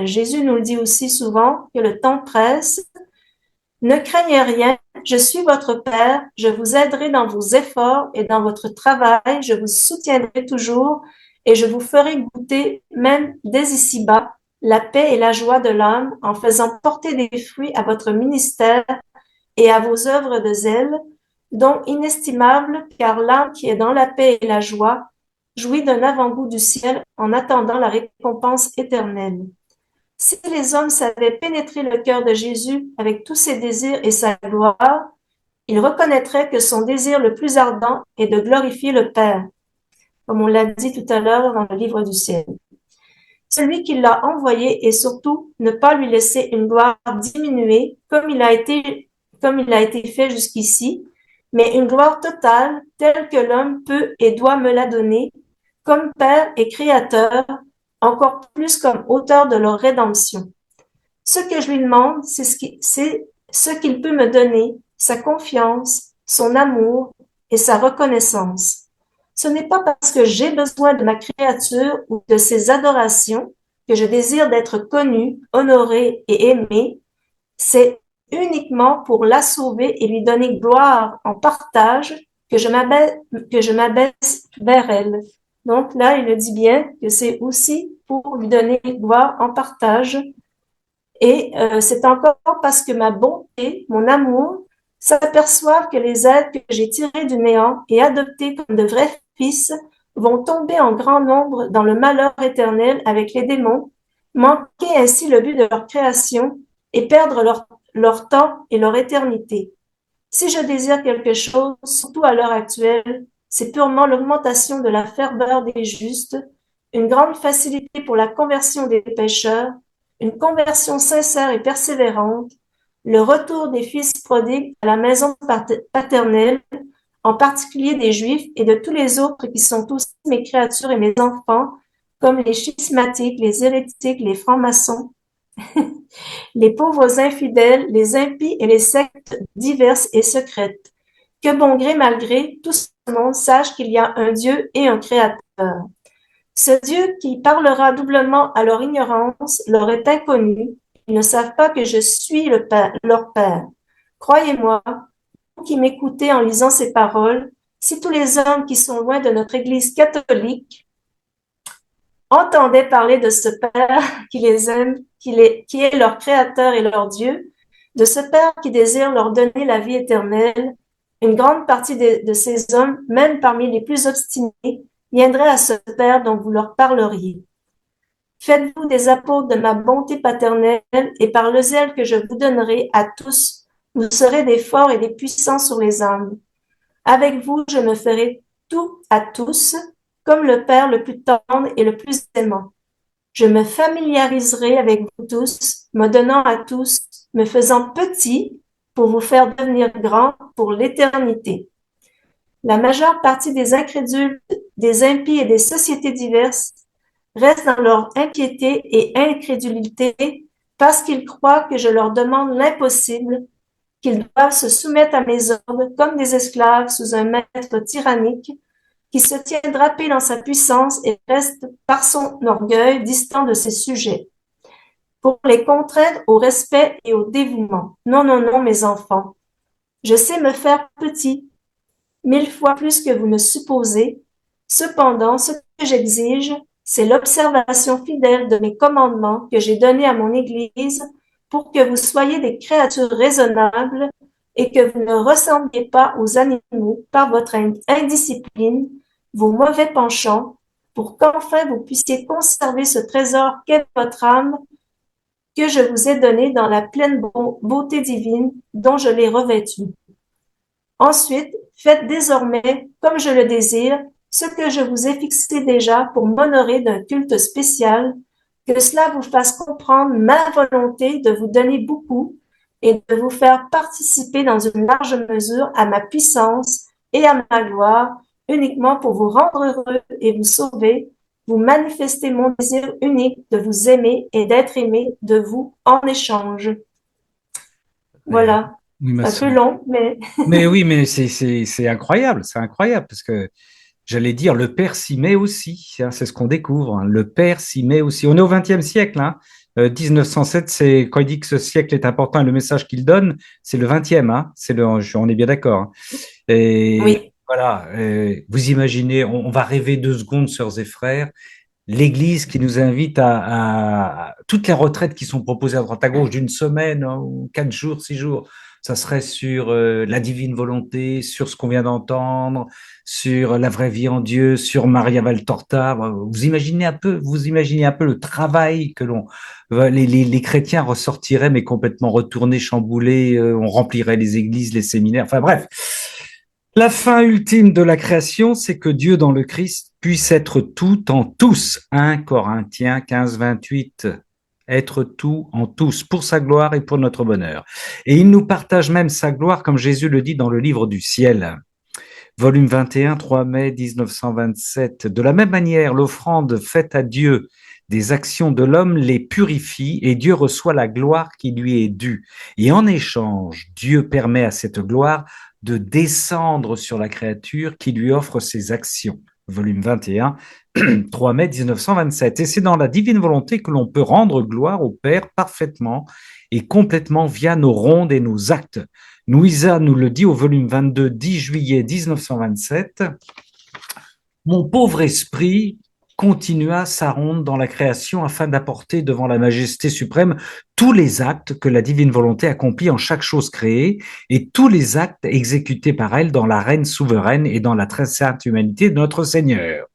Jésus nous le dit aussi souvent que le temps presse. Ne craignez rien, je suis votre Père, je vous aiderai dans vos efforts et dans votre travail, je vous soutiendrai toujours et je vous ferai goûter, même dès ici-bas, la paix et la joie de l'âme en faisant porter des fruits à votre ministère et à vos œuvres de zèle, dont inestimables, car l'âme qui est dans la paix et la joie jouit d'un avant-goût du ciel en attendant la récompense éternelle. Si les hommes savaient pénétrer le cœur de Jésus avec tous ses désirs et sa gloire, ils reconnaîtraient que son désir le plus ardent est de glorifier le Père, comme on l'a dit tout à l'heure dans le livre du ciel. Celui qui l'a envoyé et surtout ne pas lui laisser une gloire diminuée comme il a été fait jusqu'ici, mais une gloire totale telle que l'homme peut et doit me la donner, comme Père et Créateur, encore plus comme auteur de leur rédemption. Ce que je lui demande, c'est ce qu'il peut me donner, sa confiance, son amour et sa reconnaissance. Ce n'est pas parce que j'ai besoin de ma créature ou de ses adorations que je désire d'être connu, honoré et aimé. C'est uniquement pour la sauver et lui donner gloire en partage que je m'abaisse vers elle. Donc là, il le dit bien que c'est aussi pour lui donner gloire en partage. Et c'est encore parce que ma bonté, mon amour, s'aperçoivent que les êtres que j'ai tirés du néant et adoptés comme de vrais fils vont tomber en grand nombre dans le malheur éternel avec les démons, manquer ainsi le but de leur création et perdre leur temps et leur éternité. Si je désire quelque chose, surtout à l'heure actuelle, c'est purement l'augmentation de la ferveur des justes, une grande facilité pour la conversion des pécheurs, une conversion sincère et persévérante, le retour des fils prodigues à la maison paternelle, en particulier des Juifs et de tous les autres qui sont aussi mes créatures et mes enfants, comme les schismatiques, les hérétiques, les francs-maçons, les pauvres infidèles, les impies et les sectes diverses et secrètes. Que bon gré mal gré, tout ce monde sache qu'il y a un Dieu et un Créateur. Ce Dieu qui parlera doublement à leur ignorance leur est inconnu. Ils ne savent pas que je suis leur Père. Croyez-moi, vous qui m'écoutez en lisant ces paroles, si tous les hommes qui sont loin de notre Église catholique entendaient parler de ce Père qui les aime, qui est leur Créateur et leur Dieu, de ce Père qui désire leur donner la vie éternelle, une grande partie de ces hommes, même parmi les plus obstinés, viendraient à ce Père dont vous leur parleriez. Faites-vous des apôtres de ma bonté paternelle, et par le zèle que je vous donnerai à tous, vous serez des forts et des puissants sur les âmes. Avec vous, je me ferai tout à tous, comme le Père le plus tendre et le plus aimant. Je me familiariserai avec vous tous, me donnant à tous, me faisant petit pour vous faire devenir grand pour l'éternité. La majeure partie des incrédules, des impies et des sociétés diverses restent dans leur impiété et incrédulité parce qu'ils croient que je leur demande l'impossible, qu'ils doivent se soumettre à mes ordres comme des esclaves sous un maître tyrannique qui se tient drapé dans sa puissance et reste par son orgueil distant de ses sujets, pour les contraindre au respect et au dévouement. Non, non, non, mes enfants. Je sais me faire petit, 1000 fois plus que vous ne supposez. Cependant, ce que j'exige, c'est l'observation fidèle de mes commandements que j'ai donnés à mon Église pour que vous soyez des créatures raisonnables et que vous ne ressembliez pas aux animaux par votre indiscipline, vos mauvais penchants, pour qu'enfin vous puissiez conserver ce trésor qu'est votre âme que je vous ai donné dans la pleine beauté divine dont je l'ai revêtue. Ensuite, faites désormais, comme je le désire, ce que je vous ai fixé déjà pour m'honorer d'un culte spécial, que cela vous fasse comprendre ma volonté de vous donner beaucoup et de vous faire participer dans une large mesure à ma puissance et à ma gloire, uniquement pour vous rendre heureux et vous sauver, vous manifester mon désir unique de vous aimer et d'être aimé de vous en échange. Mais, Voilà. oui, Un peu long, mais mais oui, mais c'est incroyable, parce que j'allais dire, le Père s'y met aussi, hein, c'est ce qu'on découvre, hein, le Père s'y met aussi. On est au XXe siècle, hein, 1907, c'est quand il dit que ce siècle est important et le message qu'il donne, c'est le XXe, hein, on est bien d'accord, hein. Et oui. voilà, vous imaginez, on va rêver 2 secondes, sœurs et frères, l'Église qui nous invite à toutes les retraites qui sont proposées à droite à gauche d'une semaine, hein, ou 4 jours, 6 jours. Ça serait sur la divine volonté, sur ce qu'on vient d'entendre, sur la vraie vie en Dieu, sur Maria Valtorta. Vous imaginez un peu le travail que les chrétiens ressortiraient, mais complètement retournés, chamboulés. On remplirait les églises, les séminaires. Enfin bref, la fin ultime de la création, c'est que Dieu dans le Christ puisse être tout en tous. 1 Corinthiens 15, 28. Être tout en tous, pour sa gloire et pour notre bonheur. Et il nous partage même sa gloire, comme Jésus le dit dans le livre du ciel. Volume 21, 3 mai 1927. De la même manière, l'offrande faite à Dieu des actions de l'homme les purifie et Dieu reçoit la gloire qui lui est due. Et en échange, Dieu permet à cette gloire de descendre sur la créature qui lui offre ses actions. Volume 21, 3 mai 1927. Et c'est dans la divine volonté que l'on peut rendre gloire au Père parfaitement et complètement via nos rondes et nos actes. Louisa nous le dit au volume 22, 10 juillet 1927. Mon pauvre esprit continua sa ronde dans la création afin d'apporter devant la majesté suprême tous les actes que la divine volonté accomplit en chaque chose créée et tous les actes exécutés par elle dans la reine souveraine et dans la très sainte humanité de notre Seigneur.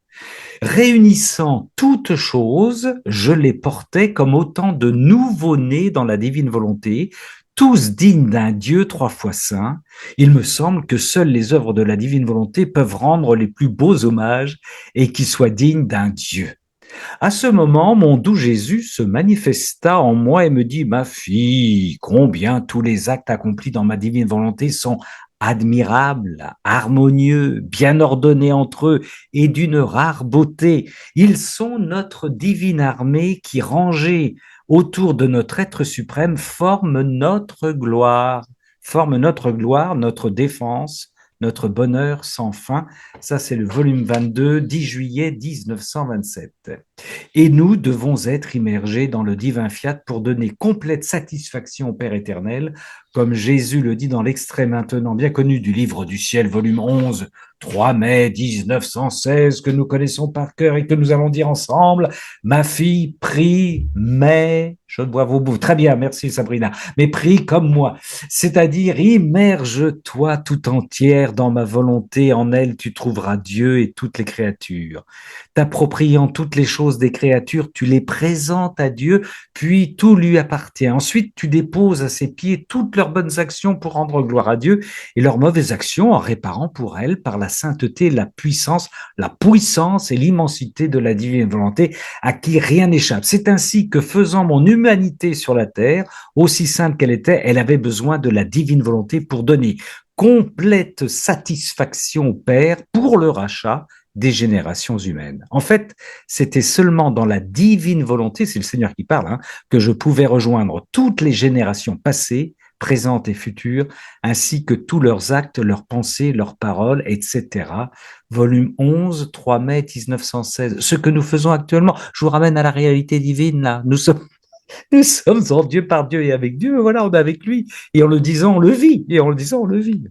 Réunissant toutes choses, je les portais comme autant de nouveau-nés dans la divine volonté, tous dignes d'un Dieu 3 fois saint. Il me semble que seules les œuvres de la divine volonté peuvent rendre les plus beaux hommages et qui soient dignes d'un Dieu. À ce moment, mon doux Jésus se manifesta en moi et me dit, ma fille, combien tous les actes accomplis dans ma divine volonté sont admirables, harmonieux, bien ordonnés entre eux et d'une rare beauté. Ils sont notre divine armée qui, rangée autour de notre être suprême, forme notre gloire, notre défense, notre bonheur sans fin. Ça, c'est le volume 22, 10 juillet 1927. Et nous devons être immergés dans le divin fiat pour donner complète satisfaction au Père éternel, comme Jésus le dit dans l'extrait maintenant bien connu du livre du ciel, volume 11, 3 mai 1916, que nous connaissons par cœur et que nous allons dire ensemble. Ma fille, prie, mais, je bois vos bouts. Très bien, merci Sabrina. Mais prie comme moi. C'est-à-dire, immerge-toi tout entière dans ma volonté. En elle, tu trouveras Dieu et toutes les créatures. T'appropriant toutes les choses des créatures, tu les présentes à Dieu, puis tout lui appartient. Ensuite, tu déposes à ses pieds toutes leurs bonnes actions pour rendre gloire à Dieu et leurs mauvaises actions en réparant pour elles par la sainteté, la puissance et l'immensité de la divine volonté à qui rien n'échappe. C'est ainsi que faisant mon humanité sur la terre, aussi sainte qu'elle était, elle avait besoin de la divine volonté pour donner complète satisfaction au Père pour le rachat des générations humaines. En fait, c'était seulement dans la divine volonté, c'est le Seigneur qui parle, que je pouvais rejoindre toutes les générations passées, présentes et futures, ainsi que tous leurs actes, leurs pensées, leurs paroles, etc. Volume 11, 3 mai 1916. Ce que nous faisons actuellement, je vous ramène à la réalité divine, là. Nous sommes en Dieu, par Dieu et avec Dieu, voilà, on est avec lui. Et en le disant, on le vit. Et en le disant, on le vit.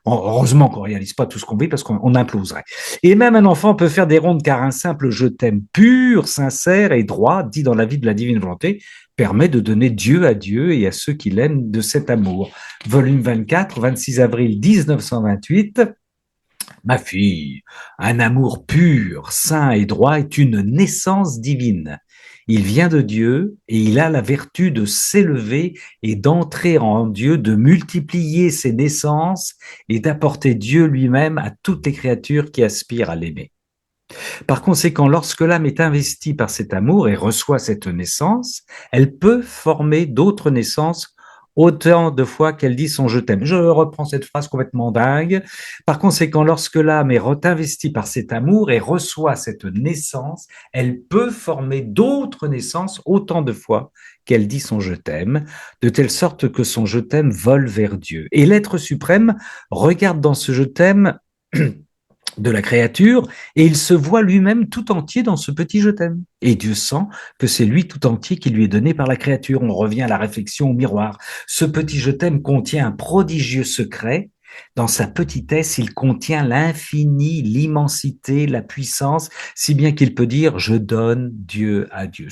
Heureusement qu'on ne réalise pas tout ce qu'on vit parce qu'on imploserait. Et même un enfant peut faire des rondes car un simple je t'aime pur, sincère et droit, dit dans la vie de la divine volonté, permet de donner Dieu à Dieu et à ceux qui l'aiment de cet amour. Volume 24, 26 avril 1928. Ma fille, un amour pur, saint et droit est une naissance divine. Il vient de Dieu et il a la vertu de s'élever et d'entrer en Dieu, de multiplier ses naissances et d'apporter Dieu lui-même à toutes les créatures qui aspirent à l'aimer. Par conséquent, lorsque l'âme est investie par cet amour et reçoit cette naissance, elle peut former d'autres naissances autant de fois qu'elle dit son je t'aime. Je reprends cette phrase complètement dingue. Par conséquent, lorsque l'âme est investie par cet amour et reçoit cette naissance, elle peut former d'autres naissances autant de fois qu'elle dit son je t'aime, de telle sorte que son je t'aime vole vers Dieu. Et l'être suprême regarde dans ce je t'aime de la créature, et il se voit lui-même tout entier dans ce petit je t'aime. Et Dieu sent que c'est lui tout entier qui lui est donné par la créature. On revient à la réflexion au miroir. Ce petit je t'aime contient un prodigieux secret. Dans sa petitesse, il contient l'infini, l'immensité, la puissance, si bien qu'il peut dire « je donne Dieu à Dieu ».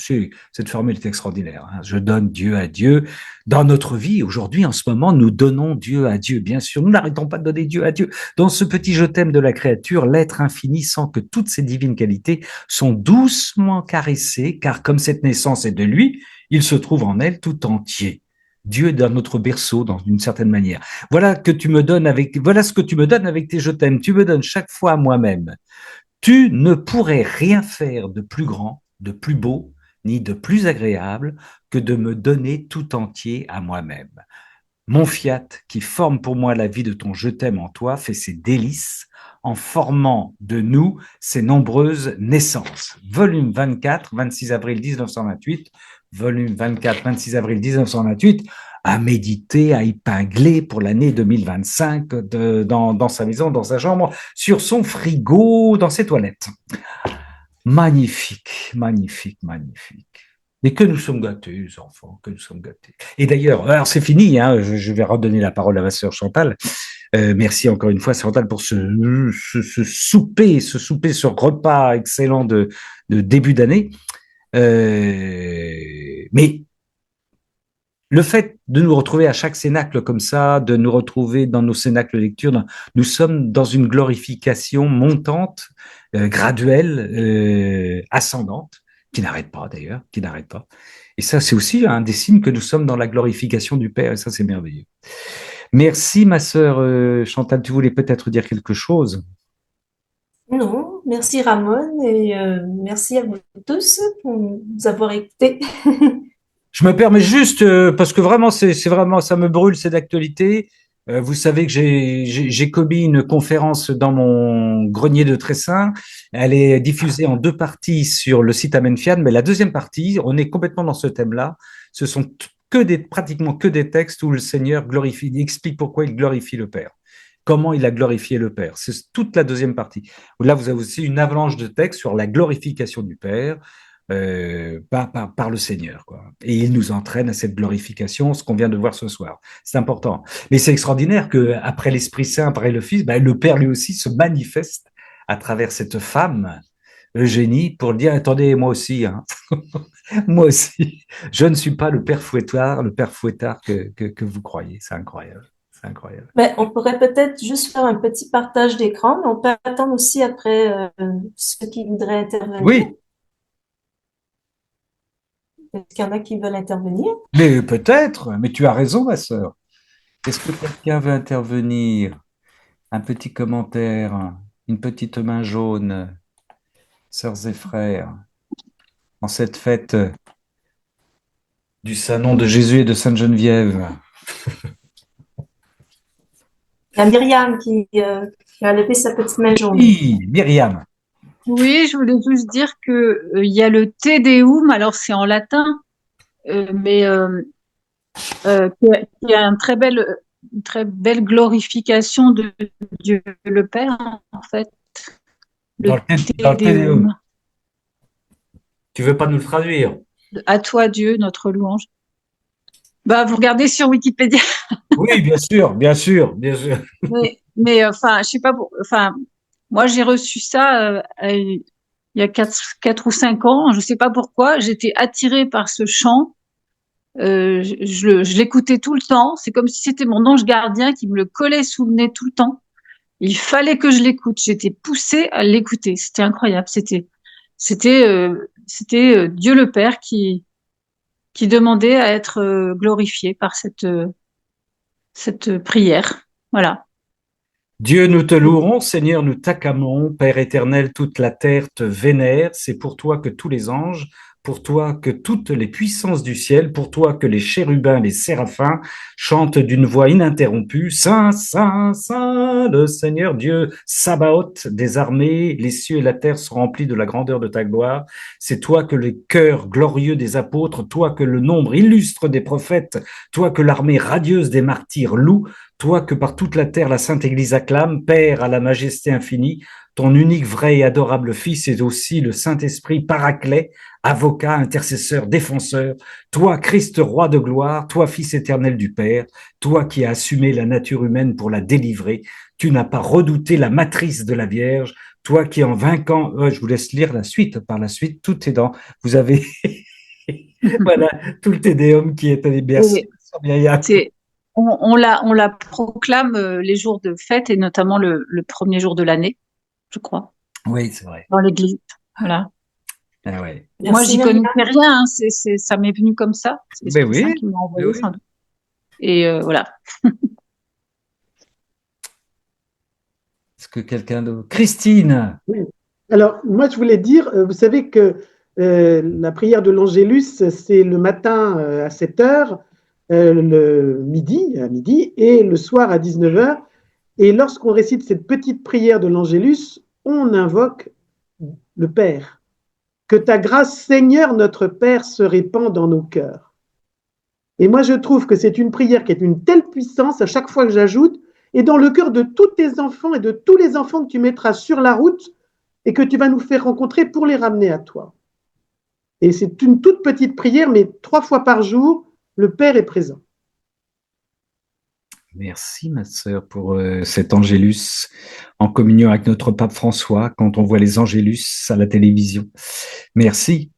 Cette formule est extraordinaire. Je donne Dieu à Dieu. Dans notre vie, aujourd'hui, en ce moment, nous donnons Dieu à Dieu. Bien sûr, nous n'arrêtons pas de donner Dieu à Dieu. Dans ce petit je t'aime de la créature, l'être infini sent que toutes ses divines qualités sont doucement caressées, car comme cette naissance est de lui, il se trouve en elle tout entier. Dieu est dans notre berceau, dans une certaine manière. Voilà ce que tu me donnes avec tes je t'aime. Tu me donnes chaque fois à moi-même. Tu ne pourrais rien faire de plus grand, de plus beau, ni de plus agréable que de me donner tout entier à moi-même. Mon fiat, qui forme pour moi la vie de ton je t'aime en toi, fait ses délices en formant de nous ces nombreuses naissances. Volume 24, 26 avril 1928, volume 24, 26 avril 1928, à méditer, à épingler pour l'année 2025 dans sa maison, dans sa chambre, sur son frigo, dans ses toilettes. Magnifique, magnifique, magnifique. Et que nous sommes gâtés, les enfants, que nous sommes gâtés. Et d'ailleurs, alors c'est fini, hein, je vais redonner la parole à ma sœur Chantal. Merci encore une fois, Chantal, pour ce souper, ce repas excellent de début d'année. Mais le fait de nous retrouver à chaque cénacle comme ça, de nous retrouver dans nos cénacles lecture, nous sommes dans une glorification montante, graduelle, ascendante, qui n'arrête pas d'ailleurs, qui n'arrête pas. Et ça, c'est aussi un des signes que nous sommes dans la glorification du Père, et ça, c'est merveilleux. Merci, ma sœur Chantal, tu voulais peut-être dire quelque chose? Non, merci Ramon et merci à vous tous pour nous avoir écoutés. Je me permets juste, parce que vraiment, c'est vraiment, ça me brûle, c'est d'actualité. Vous savez que j'ai commis une conférence dans mon grenier de Tressin. Elle est diffusée en deux parties sur le site Amenfian, mais la deuxième partie, on est complètement dans ce thème-là. Ce sont pratiquement que des textes où le Seigneur glorifie, il explique pourquoi il glorifie le Père. Comment il a glorifié le Père. C'est toute la deuxième partie. Là, vous avez aussi une avalanche de textes sur la glorification du Père par le Seigneur, quoi. Et il nous entraîne à cette glorification, ce qu'on vient de voir ce soir. C'est important. Mais c'est extraordinaire que après l'Esprit Saint, après le Fils, ben, le Père lui aussi se manifeste à travers cette femme, Eugénie, pour dire, attendez, moi aussi, hein. Moi aussi, je ne suis pas le père fouettard que vous croyez. C'est incroyable. C'est incroyable. Ben, on pourrait peut-être juste faire un petit partage d'écran, mais on peut attendre aussi après ceux qui voudraient intervenir. Oui, Est-ce qu'il y en a qui veulent intervenir? mais peut-être, mais tu as raison, ma sœur. Est-ce que quelqu'un veut intervenir? Un petit commentaire, une petite main jaune, sœurs et frères, en cette fête du Saint-Nom de Jésus et de Sainte Geneviève. Il y a Myriam qui a levé sa petite main jaune. Oui, Myriam. Oui, je voulais juste dire que il y a le Te Deum, alors c'est en latin, mais qui a une très belle glorification de Dieu le Père, en fait, le Dans Te le Tédéum. Deum. Tu veux pas nous le traduire? À toi Dieu, notre louange. Bah, vous regardez sur Wikipédia. Oui, bien sûr, bien sûr, bien sûr. Enfin, je sais pas, enfin, moi j'ai reçu ça il y a 4 ou 5 ans, je sais pas pourquoi, j'étais attirée par ce chant. Je l'écoutais tout le temps. C'est comme si c'était mon ange gardien qui me le collait sous le nez tout le temps. Il fallait que je l'écoute. J'étais poussée à l'écouter. C'était incroyable. C'était Dieu le Père qui demandait à être glorifié par cette prière. Voilà. Dieu, nous te louerons, Seigneur, nous t'acclamons, Père éternel, toute la terre te vénère, c'est pour toi que tous les anges, pour toi que toutes les puissances du ciel, pour toi que les chérubins, les séraphins chantent d'une voix ininterrompue, Saint, Saint, Saint, le Seigneur Dieu, Sabaoth des armées, les cieux et la terre sont remplis de la grandeur de ta gloire, c'est toi que le cœur glorieux des apôtres, toi que le nombre illustre des prophètes, toi que l'armée radieuse des martyrs loue, toi que par toute la terre la Sainte Église acclame, Père à la majesté infinie, ton unique vrai et adorable Fils est aussi le Saint-Esprit paraclet, avocat, intercesseur, défenseur, toi Christ roi de gloire, toi Fils éternel du Père, toi qui as assumé la nature humaine pour la délivrer, tu n'as pas redouté la matrice de la Vierge, toi qui en vainquant, je vous laisse lire la suite, par la suite, tout est dans, vous avez, voilà, tout le Tédéum qui est allé, merci, Et Myriam. c'est, on la proclame les jours de fête et notamment le premier jour de l'année, je crois, Oui, c'est vrai. dans l'église. Voilà. Ah ouais. Moi, Merci j'y Myriam. connaissais rien, hein. Ça m'est venu comme ça. C'est Ben l'Esprit Saint oui, qui m'a ben envoyé, oui. sans doute. Et voilà. Est-ce que quelqu'un d'autre? Christine. Oui. Alors, moi, je voulais dire, vous savez que la prière de l'Angélus, c'est le matin à 7 heures, le midi, à midi, et le soir à 19 heures. Et lorsqu'on récite cette petite prière de l'Angélus, on invoque le Père. Que ta grâce, Seigneur, notre Père, se répand dans nos cœurs. Et moi, je trouve que c'est une prière qui est d'une telle puissance à chaque fois que j'ajoute, et dans le cœur de tous tes enfants et de tous les enfants que tu mettras sur la route, et que tu vas nous faire rencontrer pour les ramener à toi. Et c'est une toute petite prière, mais 3 fois par jour, le Père est présent. Merci, ma sœur, pour cet Angélus en communion avec notre pape François quand on voit les Angélus à la télévision. Merci.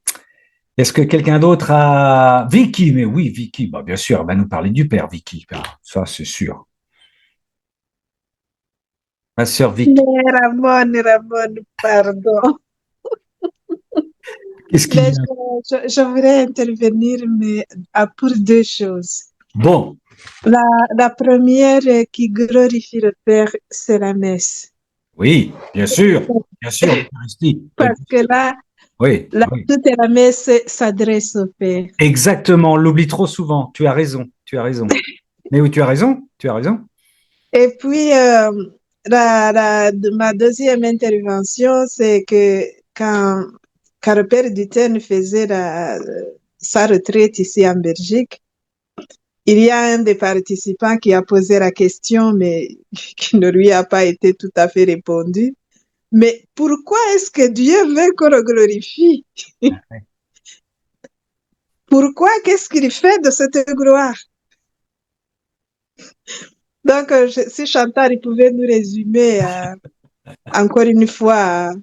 Est-ce que quelqu'un d'autre a... Vicky, mais oui, Vicky, bah, bien sûr, elle va nous parler du Père, Vicky. Ah, ça, c'est sûr. Ma sœur Vicky, Ramon, pardon. qu'est-ce qu'il Mais y a? je voudrais intervenir mais, pour deux choses. Bon, La première qui glorifie le Père, c'est la messe. oui, bien sûr, l'Eucharistie. Parce que là, Oui, oui. toute la messe s'adresse au Père. Exactement, on l'oublie trop souvent. Tu as raison, tu as raison. Mais oui, tu as raison, tu as raison. Et puis, ma deuxième intervention, c'est que quand le Père Duterte faisait sa retraite ici en Belgique, il y a un des participants qui a posé la question, mais qui ne lui a pas été tout à fait répondu. Mais pourquoi est-ce que Dieu veut qu'on le glorifie? Pourquoi? Qu'est-ce qu'il fait de cette gloire? Donc, si Chantal pouvait nous résumer encore une fois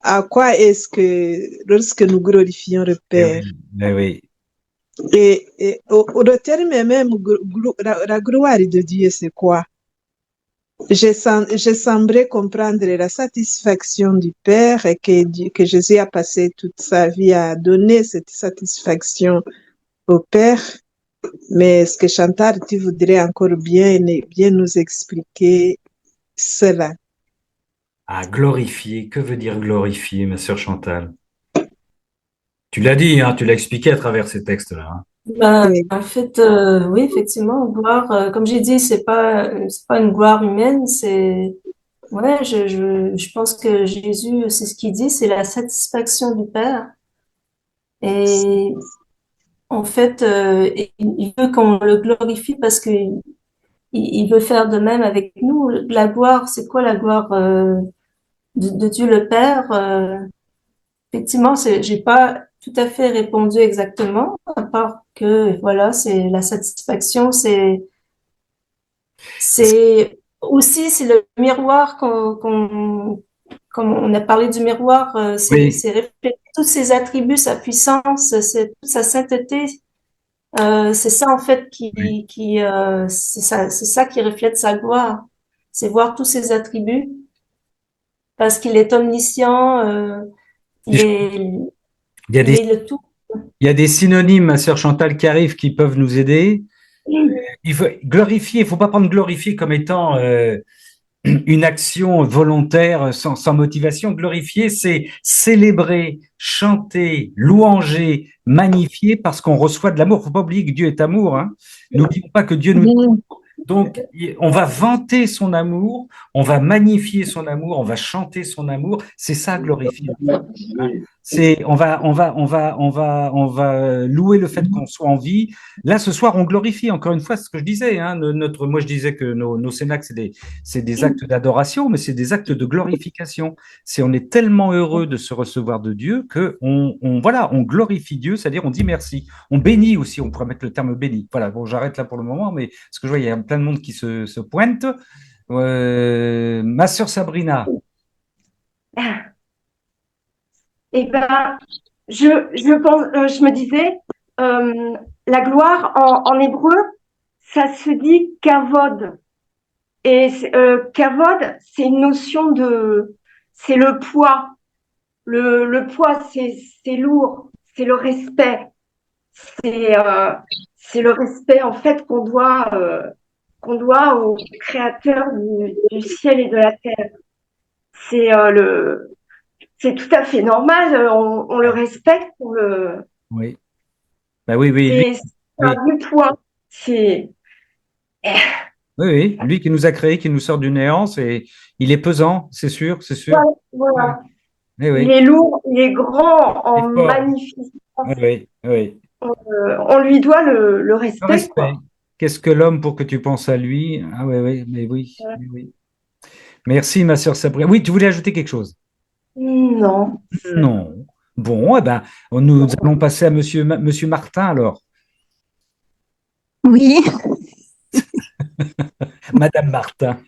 à quoi est-ce que lorsque nous glorifions le Père. Eh oui. Et le terme même, la gloire de Dieu, c'est quoi? Je semblais comprendre la satisfaction du Père et que Jésus a passé toute sa vie à donner cette satisfaction au Père. Mais est-ce que Chantal, tu voudrais encore bien nous expliquer cela? Ah, glorifier, que veut dire glorifier, ma sœur Chantal? Tu l'as dit, hein, tu l'as expliqué à travers ces textes-là. Hein. Oui. En fait, oui, effectivement, gloire, comme j'ai dit, c'est pas une gloire humaine, ouais, je pense que Jésus, c'est ce qu'il dit, c'est la satisfaction du Père. Et en fait, il veut qu'on le glorifie parce que il veut faire de même avec nous. La gloire, c'est quoi la gloire de Dieu le Père? Effectivement, j'ai pas tout à fait répondu exactement, à part que voilà, c'est la satisfaction, c'est aussi c'est le miroir comme on a parlé du miroir, Oui, c'est refléter tous ses attributs, sa puissance, c'est toute sa sainteté. C'est ça en fait oui. c'est ça qui reflète sa gloire. C'est voir tous ses attributs parce qu'il est omniscient, Il y a il des, est le tout. il y a des synonymes, ma sœur Chantal, qui arrivent, qui peuvent nous aider. Il faut glorifier, il ne faut pas prendre glorifier comme étant une action volontaire sans motivation. Glorifier, c'est célébrer, chanter, louanger, magnifier parce qu'on reçoit de l'amour. Il ne faut pas oublier que Dieu est amour. Hein. N'oublions pas que Dieu nous... Donc, on va vanter son amour, on va magnifier son amour, on va chanter son amour. C'est ça, glorifier. Hein. On va louer le fait qu'on soit en vie. Là, ce soir, on glorifie. Encore une fois, c'est ce que je disais. Hein, moi, je disais que nos cénacles, c'est des actes d'adoration, mais c'est des actes de glorification. On est tellement heureux de se recevoir de Dieu que voilà, on glorifie Dieu, c'est-à-dire on dit merci. On bénit aussi. On pourrait mettre le terme béni. Voilà. Bon, j'arrête là pour le moment, mais parce que je vois, il y a plein de monde qui se pointe. Ma sœur Sabrina. Eh ben, je pense, je me disais, la gloire en hébreu, ça se dit kavod. Et kavod, c'est une notion c'est le poids. Le poids, c'est lourd, c'est le respect. C'est euh, c'est le respect en fait qu'on doit au Créateur du ciel et de la terre. C'est c'est tout à fait normal. On le respecte, Oui. Ben oui, oui, lui, c'est oui. un but point. C'est Oui, oui, lui qui nous a créés, qui nous sort du néant, il est pesant, c'est sûr, c'est sûr. voilà. Oui, Il oui, est lourd, il est grand, il en est fort. magnificence. Oui, oui, oui. On lui doit le Le respect, respect. quoi. Qu'est-ce que l'homme pour que tu penses à lui? Ah oui, oui, mais oui, oui, oui. Merci, ma sœur Sabrina. Oui, tu voulais ajouter quelque chose? Non. Non. Bon, eh ben, nous allons passer à Monsieur Martin alors. Oui, Madame Martin.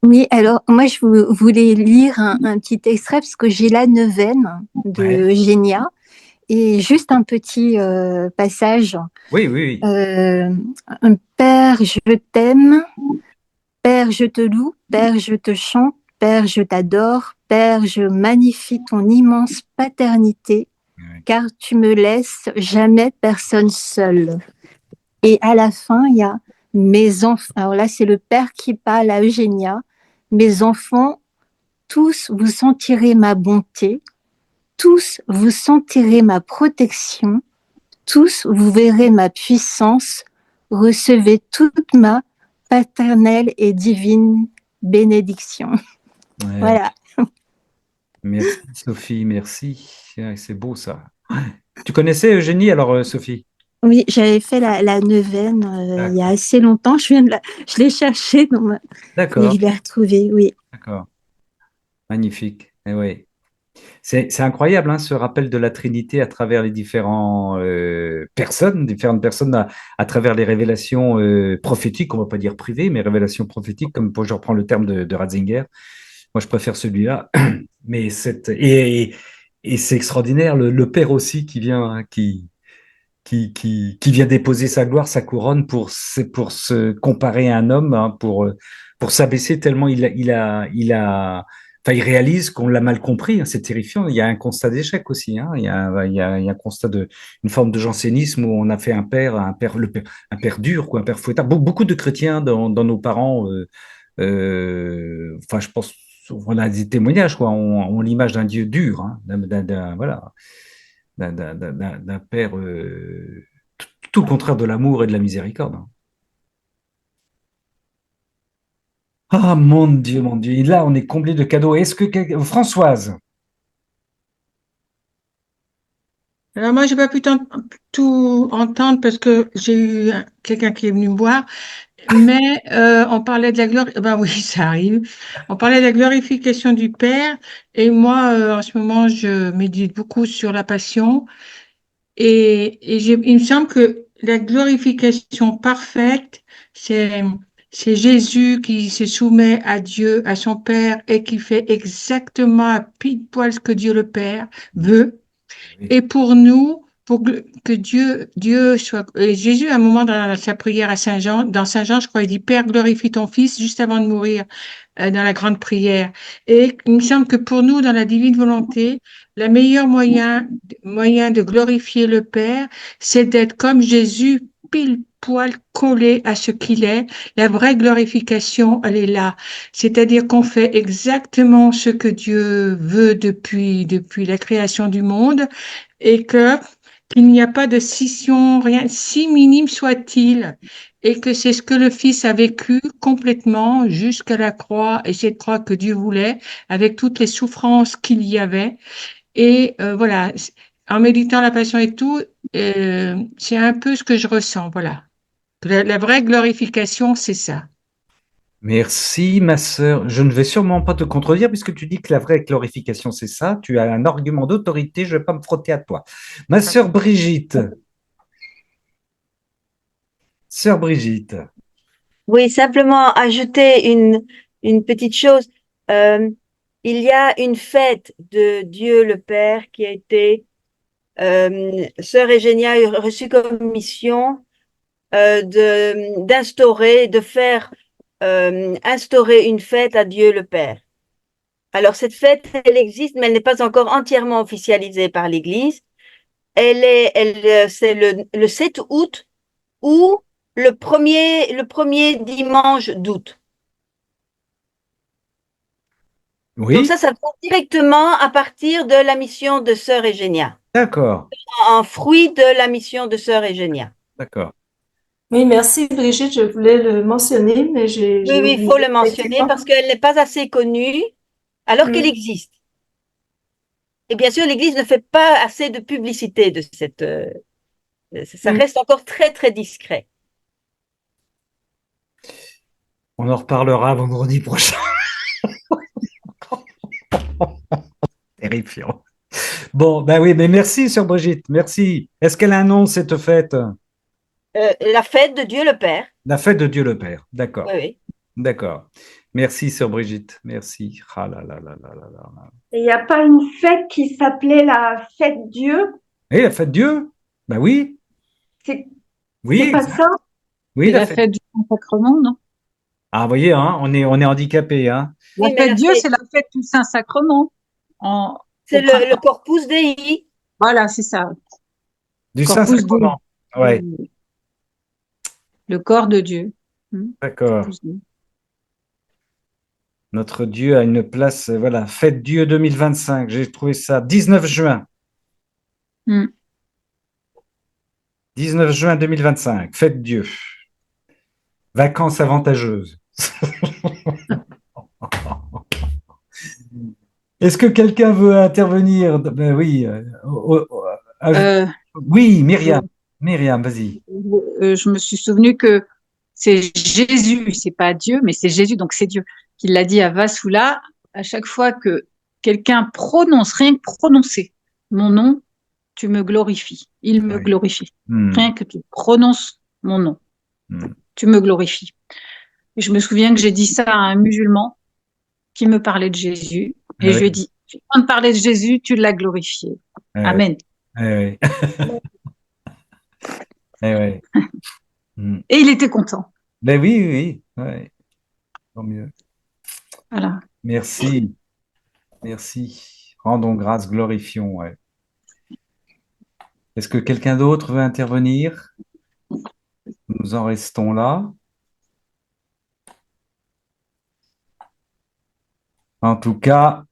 oui. Alors, moi, voulais lire un petit extrait parce que j'ai la neuvaine Ouais. de Eugénia et juste un petit passage. Oui, oui, oui. Euh, Père, je t'aime. Père, je te loue. Père, je te chante. Père, je t'adore. Père, je magnifie ton immense paternité, Ouais. car tu me laisses jamais personne seul. Et à la fin, il y a mes enfants. Alors là, c'est le père qui parle à Eugénia. Mes enfants, tous vous sentirez ma bonté, tous vous sentirez ma protection, tous vous verrez ma puissance, recevez toute ma paternelle et divine bénédiction. Ouais. Voilà. Merci Sophie, merci. Ouais, c'est beau ça. Ouais. Tu connaissais Eugénie alors, Sophie? Oui, j'avais fait la neuvaine il y a D'accord. assez longtemps. Je l'ai cherché et D'accord. je l'ai retrouvée, oui. D'accord. Magnifique. Eh ouais. C'est incroyable, hein, ce rappel de la Trinité à travers les différentes personnes à travers les révélations prophétiques, on va pas dire privées, mais révélations prophétiques, comme je reprends le terme de Ratzinger. Moi, je préfère celui-là. Mais et c'est extraordinaire, le Père aussi qui vient, hein, qui vient déposer sa gloire, sa couronne pour se comparer à un homme, hein, pour s'abaisser tellement enfin, il réalise qu'on l'a mal compris, hein, c'est terrifiant. Il y a un constat d'échec aussi, hein. Il y a un constat une forme de jansénisme où on a fait un père dur, quoi, un père fouettard. Beaucoup de chrétiens dans nos parents, enfin, je pense, on a des témoignages, quoi. On l'image d'un Dieu dur, hein, voilà, d'un père, tout le contraire de l'amour et de la miséricorde, hein. Ah, mon Dieu, mon Dieu. Et là, on est comblé de cadeaux. Françoise, Alors moi, j'ai pas pu tout entendre parce que j'ai eu quelqu'un qui est venu me voir, mais on parlait de la gloire. Ben oui, ça arrive. On parlait de la glorification du Père, et moi, en ce moment, je médite beaucoup sur la Passion, il me semble que la glorification parfaite, c'est c'est Jésus qui se soumet à Dieu, à son Père, et qui fait exactement à pile poil ce que Dieu le Père veut. oui, Et pour nous, que Dieu soit. Et Jésus, à un moment dans sa prière à Saint Jean, dans Saint Jean, je crois, il dit, Père, glorifie ton Fils juste avant de mourir dans la grande prière. Et il me semble que pour nous, dans la divine volonté, le meilleur moyen de glorifier le Père, c'est d'être comme Jésus, pile poil collé à ce qu'il est. La vraie glorification, elle est là. C'est-à-dire qu'on fait exactement ce que Dieu veut depuis la création du monde et que qu'il n'y a pas de scission, rien, si minime soit-il, et que c'est ce que le Fils a vécu complètement jusqu'à la croix, et cette croix que Dieu voulait, avec toutes les souffrances qu'il y avait. Et voilà, en méditant la passion et tout, c'est un peu ce que je ressens, voilà. La vraie glorification, c'est ça. merci, ma sœur. Je ne vais sûrement pas te contredire puisque tu dis que la vraie glorification, c'est ça. Tu as un argument d'autorité, je ne vais pas me frotter à toi. Ma sœur Brigitte. Oui, simplement ajouter une petite chose. Euh, il y a une fête de Dieu le Père qui a été, Sœur Eugénia a reçu comme mission de faire instaurer une fête à Dieu le Père. Alors cette fête, elle existe, mais elle n'est pas encore entièrement officialisée par l'Église. C'est le 7 août ou le premier dimanche d'août. Donc Oui, ça vient directement à partir de la mission de Sœur Eugénia, d'accord, un fruit de la mission de Sœur Eugénia. d'accord. Oui, merci Brigitte, je voulais le mentionner, mais Oui, j'ai oui, il faut oublié, le mentionner effectivement. parce qu'elle n'est pas assez connue alors qu'elle Mm. existe. Et bien sûr, l'Église ne fait pas assez de publicité de ça Mm. reste encore très, très discret. On en reparlera vendredi prochain. Terrifiant. Bon, ben oui, mais merci, sœur Brigitte, merci. Est-ce qu'elle annonce cette fête? La fête de Dieu le Père. La fête de Dieu le Père, d'accord, Oui, oui. d'accord. Merci, sœur Brigitte, merci. Ah là là là là là là là. Et il n'y a pas une fête qui s'appelait la fête Dieu? Et la fête Dieu? Ben oui, C'est oui, pas exact. ça? Oui, C'est la la fête. fête du Saint-Sacrement, non? Ah, vous voyez, hein, on est handicapé, hein. La Oui, mais fête la Dieu, fête, c'est la fête du Saint-Sacrement. En, c'est au le printemps. Corpus Dei. Voilà, c'est ça. Du Corpus Dei. Saint-Sacrement. Ouais, Le corps de Dieu. d'accord. Corpus Dei. Notre Dieu a une place, voilà, fête Dieu 2025. J'ai trouvé ça 19 juin. Hmm. 19 juin 2025, fête Dieu. Vacances avantageuses. Est-ce que quelqu'un veut intervenir? Ben oui. Euh, Oui, je, Myriam. Myriam, vas-y. je me suis souvenu que c'est Jésus, c'est pas Dieu, mais c'est Jésus, donc c'est Dieu, qui l'a dit à Vassoula. À chaque fois que quelqu'un prononce, rien que prononcer mon nom, tu me glorifies. Il me Oui. glorifie. Hmm, Rien que tu prononces mon nom, hmm. tu me glorifies. Et je me souviens que j'ai dit ça à un musulman qui me parlait de Jésus. Et je lui ai Oui, dit, tu viens de parler de Jésus, tu l'as glorifié. oui, Amen. oui, oui, oui. Hmm. Et il était content. Ben oui, oui, oui, oui. Tant mieux. Voilà. Merci, merci. Rendons grâce, glorifions. Ouais. Est-ce que quelqu'un d'autre veut intervenir? Nous en restons là. En tout cas,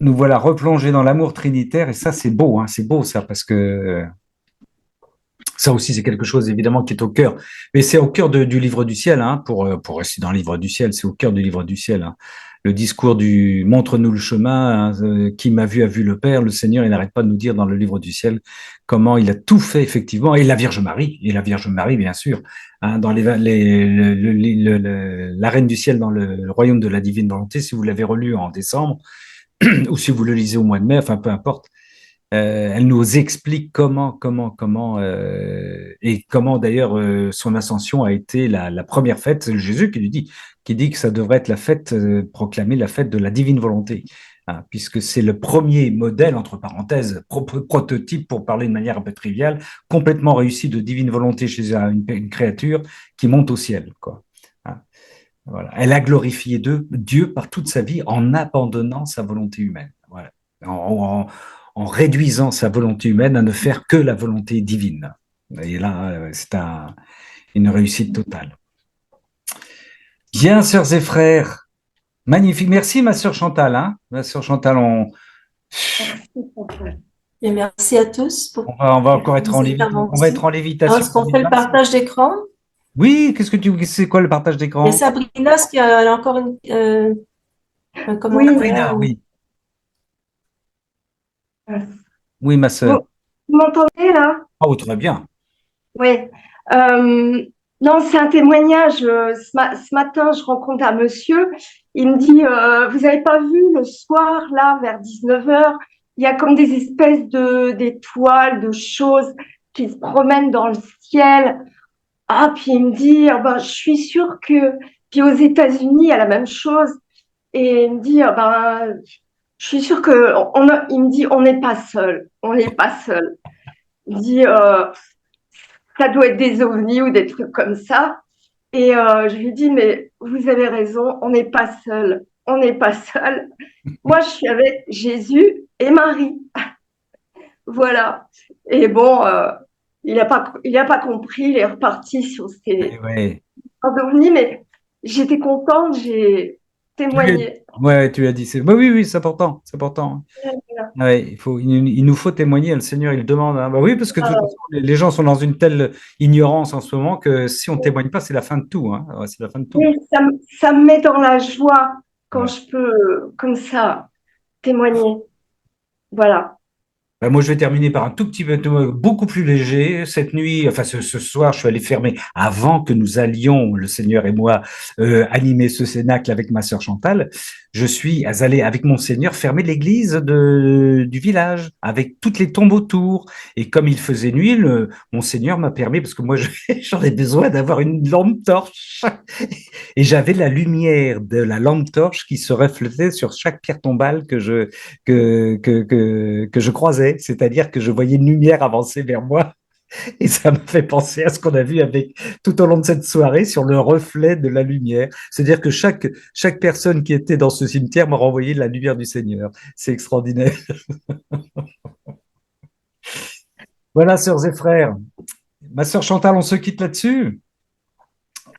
nous voilà replongés dans l'amour trinitaire et ça, c'est beau, hein, c'est beau ça, parce que ça aussi, c'est quelque chose évidemment qui est au cœur. Mais c'est au cœur du livre du ciel, hein, pour rester dans le livre du ciel, c'est au cœur du livre du ciel. Hein. Le discours du montre-nous le chemin, hein, qui m'a vu a vu le Père. Le Seigneur, il n'arrête pas de nous dire dans le livre du ciel comment il a tout fait effectivement. Et la Vierge Marie, bien sûr, hein, dans la Reine du ciel dans le royaume de la divine volonté. Si vous l'avez relu en décembre ou si vous le lisez au mois de mai, enfin peu importe. Elle nous explique et comment d'ailleurs son ascension a été la première fête. C'est Jésus qui dit que ça devrait être la fête proclamée, la fête de la divine volonté, hein, puisque c'est le premier modèle entre parenthèses, prototype pour parler de manière un peu triviale, complètement réussi de divine volonté chez une créature qui monte au ciel, quoi. Hein, voilà. Elle a glorifié Dieu par toute sa vie en abandonnant sa volonté humaine. Voilà. En réduisant sa volonté humaine à ne faire que la volonté divine. Et là, c'est une réussite totale. Bien, sœurs et frères, magnifique. Merci, ma sœur Chantal. Hein. Ma sœur Chantal, Et merci à tous pour on va encore être vos en lévitation. On va être interventions. en Alors, lévitation. est-ce qu'on fait le partage d'écran? Oui, c'est quoi le partage Il y d'écran? a Sabrina, est-ce qu'il y a encore un Oui. commentaire? Sabrina, oui. Oui, ma sœur. Vous m'entendez là? Oh, très bien. Oui. Non, c'est un témoignage. Ce matin, je rencontre un monsieur. Il me dit, vous avez pas vu le soir, là, vers 19h, il y a comme des espèces d'étoiles, de choses qui se promènent dans le ciel. Ah, puis il me dit, ah ben, je suis sûre que, puis aux États-Unis, il y a la même chose. Et il me dit, ah ben, je suis sûre que, il me dit, on n'est pas seul. On n'est pas seul. Il dit, ça doit être des ovnis ou des trucs comme ça. Et je lui dis, mais vous avez raison, on n'est pas seul. On n'est pas seul. Moi, je suis avec Jésus et Marie. Voilà. Et bon, il a pas compris, il est reparti sur ses Ouais. ovnis, mais j'étais contente, j'ai témoigné. Ouais, tu as dit. Bah oui, oui, c'est important. C'est important. Ouais, il nous faut témoigner. Le Seigneur, il demande. Hein. Bah oui, parce que de toute façon, les gens sont dans une telle ignorance en ce moment que si on témoigne pas, c'est la fin de tout. Hein. Ouais, c'est la fin de tout. Mais ça me met dans la joie quand Ouais. je peux, comme ça, témoigner. Voilà. Bah, moi, je vais terminer par un tout petit peu, beaucoup plus léger. Cette nuit, enfin ce soir, je suis allé fermer avant que nous allions, le Seigneur et moi, animer ce cénacle avec ma sœur Chantal. je suis allé avec mon Seigneur fermer l'église du village, avec toutes les tombes autour. Et comme il faisait nuit, mon Seigneur m'a permis, parce que moi j'en ai besoin d'avoir une lampe torche, et j'avais la lumière de la lampe torche qui se reflétait sur chaque pierre tombale que je croisais, c'est-à-dire que je voyais une lumière avancer vers moi. Et ça me fait penser à ce qu'on a vu tout au long de cette soirée sur le reflet de la lumière. C'est-à-dire que chaque personne qui était dans ce cimetière m'a renvoyé la lumière du Seigneur. C'est extraordinaire. Voilà, sœurs et frères. Ma sœur Chantal, on se quitte là-dessus?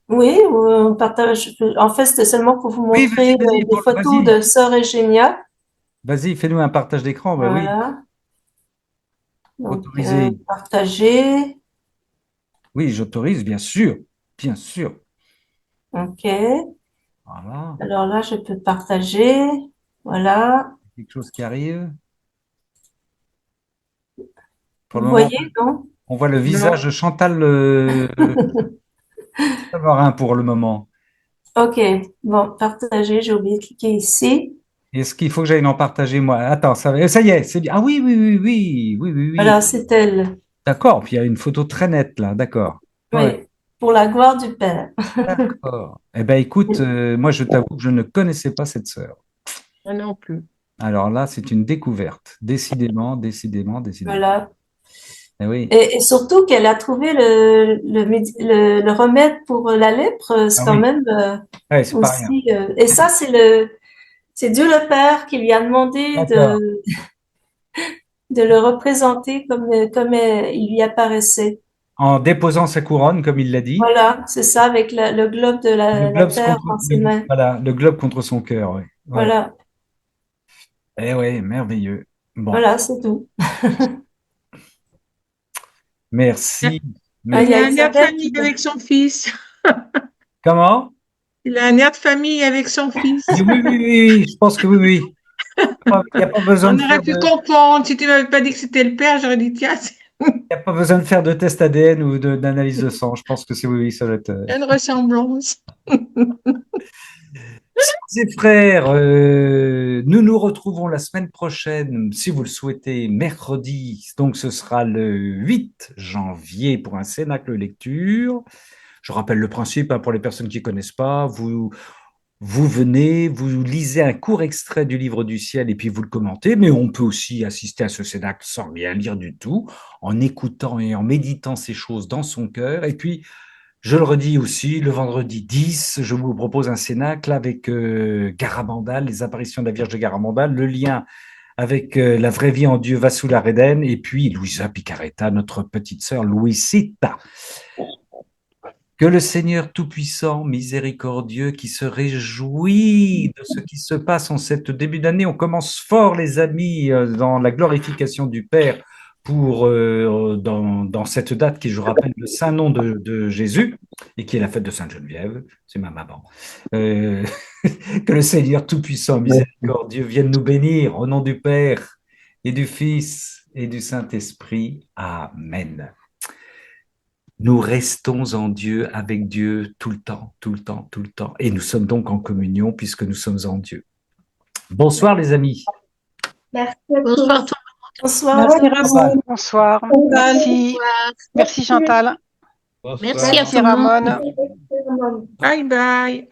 Oui, on partage. En fait, c'était seulement pour vous Oui, montrer vas-y, des photos vas-y. de Sœur Eugénia. Vas-y, fais-nous un partage d'écran. Bah oui, Voilà. Donc, autorisé. partager. Oui, j'autorise, bien sûr. Bien sûr. OK. Voilà. Alors là, je peux partager. Voilà. Quelque chose qui arrive. Pour Vous le moment, voyez, non? on voit le Non. visage de Chantal Savarin pour le moment. OK. Bon, partager. J'ai oublié de cliquer ici. Est-ce qu'il faut que j'aille en partager moi? Attends, ça y est, c'est bien. Ah oui, oui, oui, oui, oui, oui, oui. Voilà, c'est elle. D'accord. Puis il y a une photo très nette là. D'accord. Ouais. Oui. Pour la gloire du Père. D'accord. Eh ben, écoute, moi, je t'avoue que je ne connaissais pas cette sœur. Moi non plus. Alors là, c'est une découverte. Décidément, décidément, décidément. Voilà. Eh oui. Et surtout qu'elle a trouvé le remède pour la lèpre, c'est Ah quand oui. même Ouais, c'est pas rien. aussi. Et ça, c'est Dieu le Père qui lui a demandé D'accord. de le représenter comme il lui apparaissait. En déposant sa couronne, comme il l'a dit, Voilà, c'est ça, avec le globe de le la globe terre dans ses mains. voilà, le globe contre son cœur. Ouais. Ouais. Voilà, Eh ouais, merveilleux. Bon, voilà, c'est tout. merci. Ah, il Il y a a un air de Isabelle qui famille avec son fils. Comment? Il a un air de famille avec son fils. Oui, oui, oui, oui, je pense que oui, oui. Il n'y a pas besoin On de aurait faire pu de, comprendre. Si tu m'avais pas dit que c'était le père, j'aurais dit, tiens, c'est il y a pas besoin de faire de test ADN ou d'analyse de sang. Je pense que c'est oui, oui, ça doit être. une ressemblance. Sœurs et frères, nous nous retrouvons la semaine prochaine, si vous le souhaitez, mercredi. Donc, ce sera le 8 janvier pour un cénacle lecture. Je rappelle le principe hein, pour les personnes qui ne connaissent pas. Vous venez, vous lisez un court extrait du livre du ciel et puis vous le commentez, mais on peut aussi assister à ce cénacle sans rien lire du tout, en écoutant et en méditant ces choses dans son cœur. Et puis, je le redis aussi, le vendredi 10, je vous propose un cénacle avec Garabandal, les apparitions de la Vierge de Garabandal, le lien avec la vraie vie en Dieu, Vassula Reden, et puis Luisa Picaretta, notre petite sœur Luisita. Que le Seigneur Tout-Puissant, miséricordieux, qui se réjouit de ce qui se passe en cette début d'année, on commence fort les amis dans la glorification du Père dans cette date qui, je rappelle, le saint nom de Jésus et qui est la fête de Sainte Geneviève, c'est ma maman. Que le Seigneur Tout-Puissant, miséricordieux, vienne nous bénir au nom du Père et du Fils et du Saint-Esprit. Amen. Nous restons en Dieu, avec Dieu, tout le temps, tout le temps, tout le temps. Et nous sommes donc en communion puisque nous sommes en Dieu. Bonsoir les amis. Merci à Bonsoir. tous. Bonsoir. Merci Ramon. Bonsoir. Merci. Merci Chantal. Bonsoir. Merci à Merci tout le monde. Ramon. Bye bye.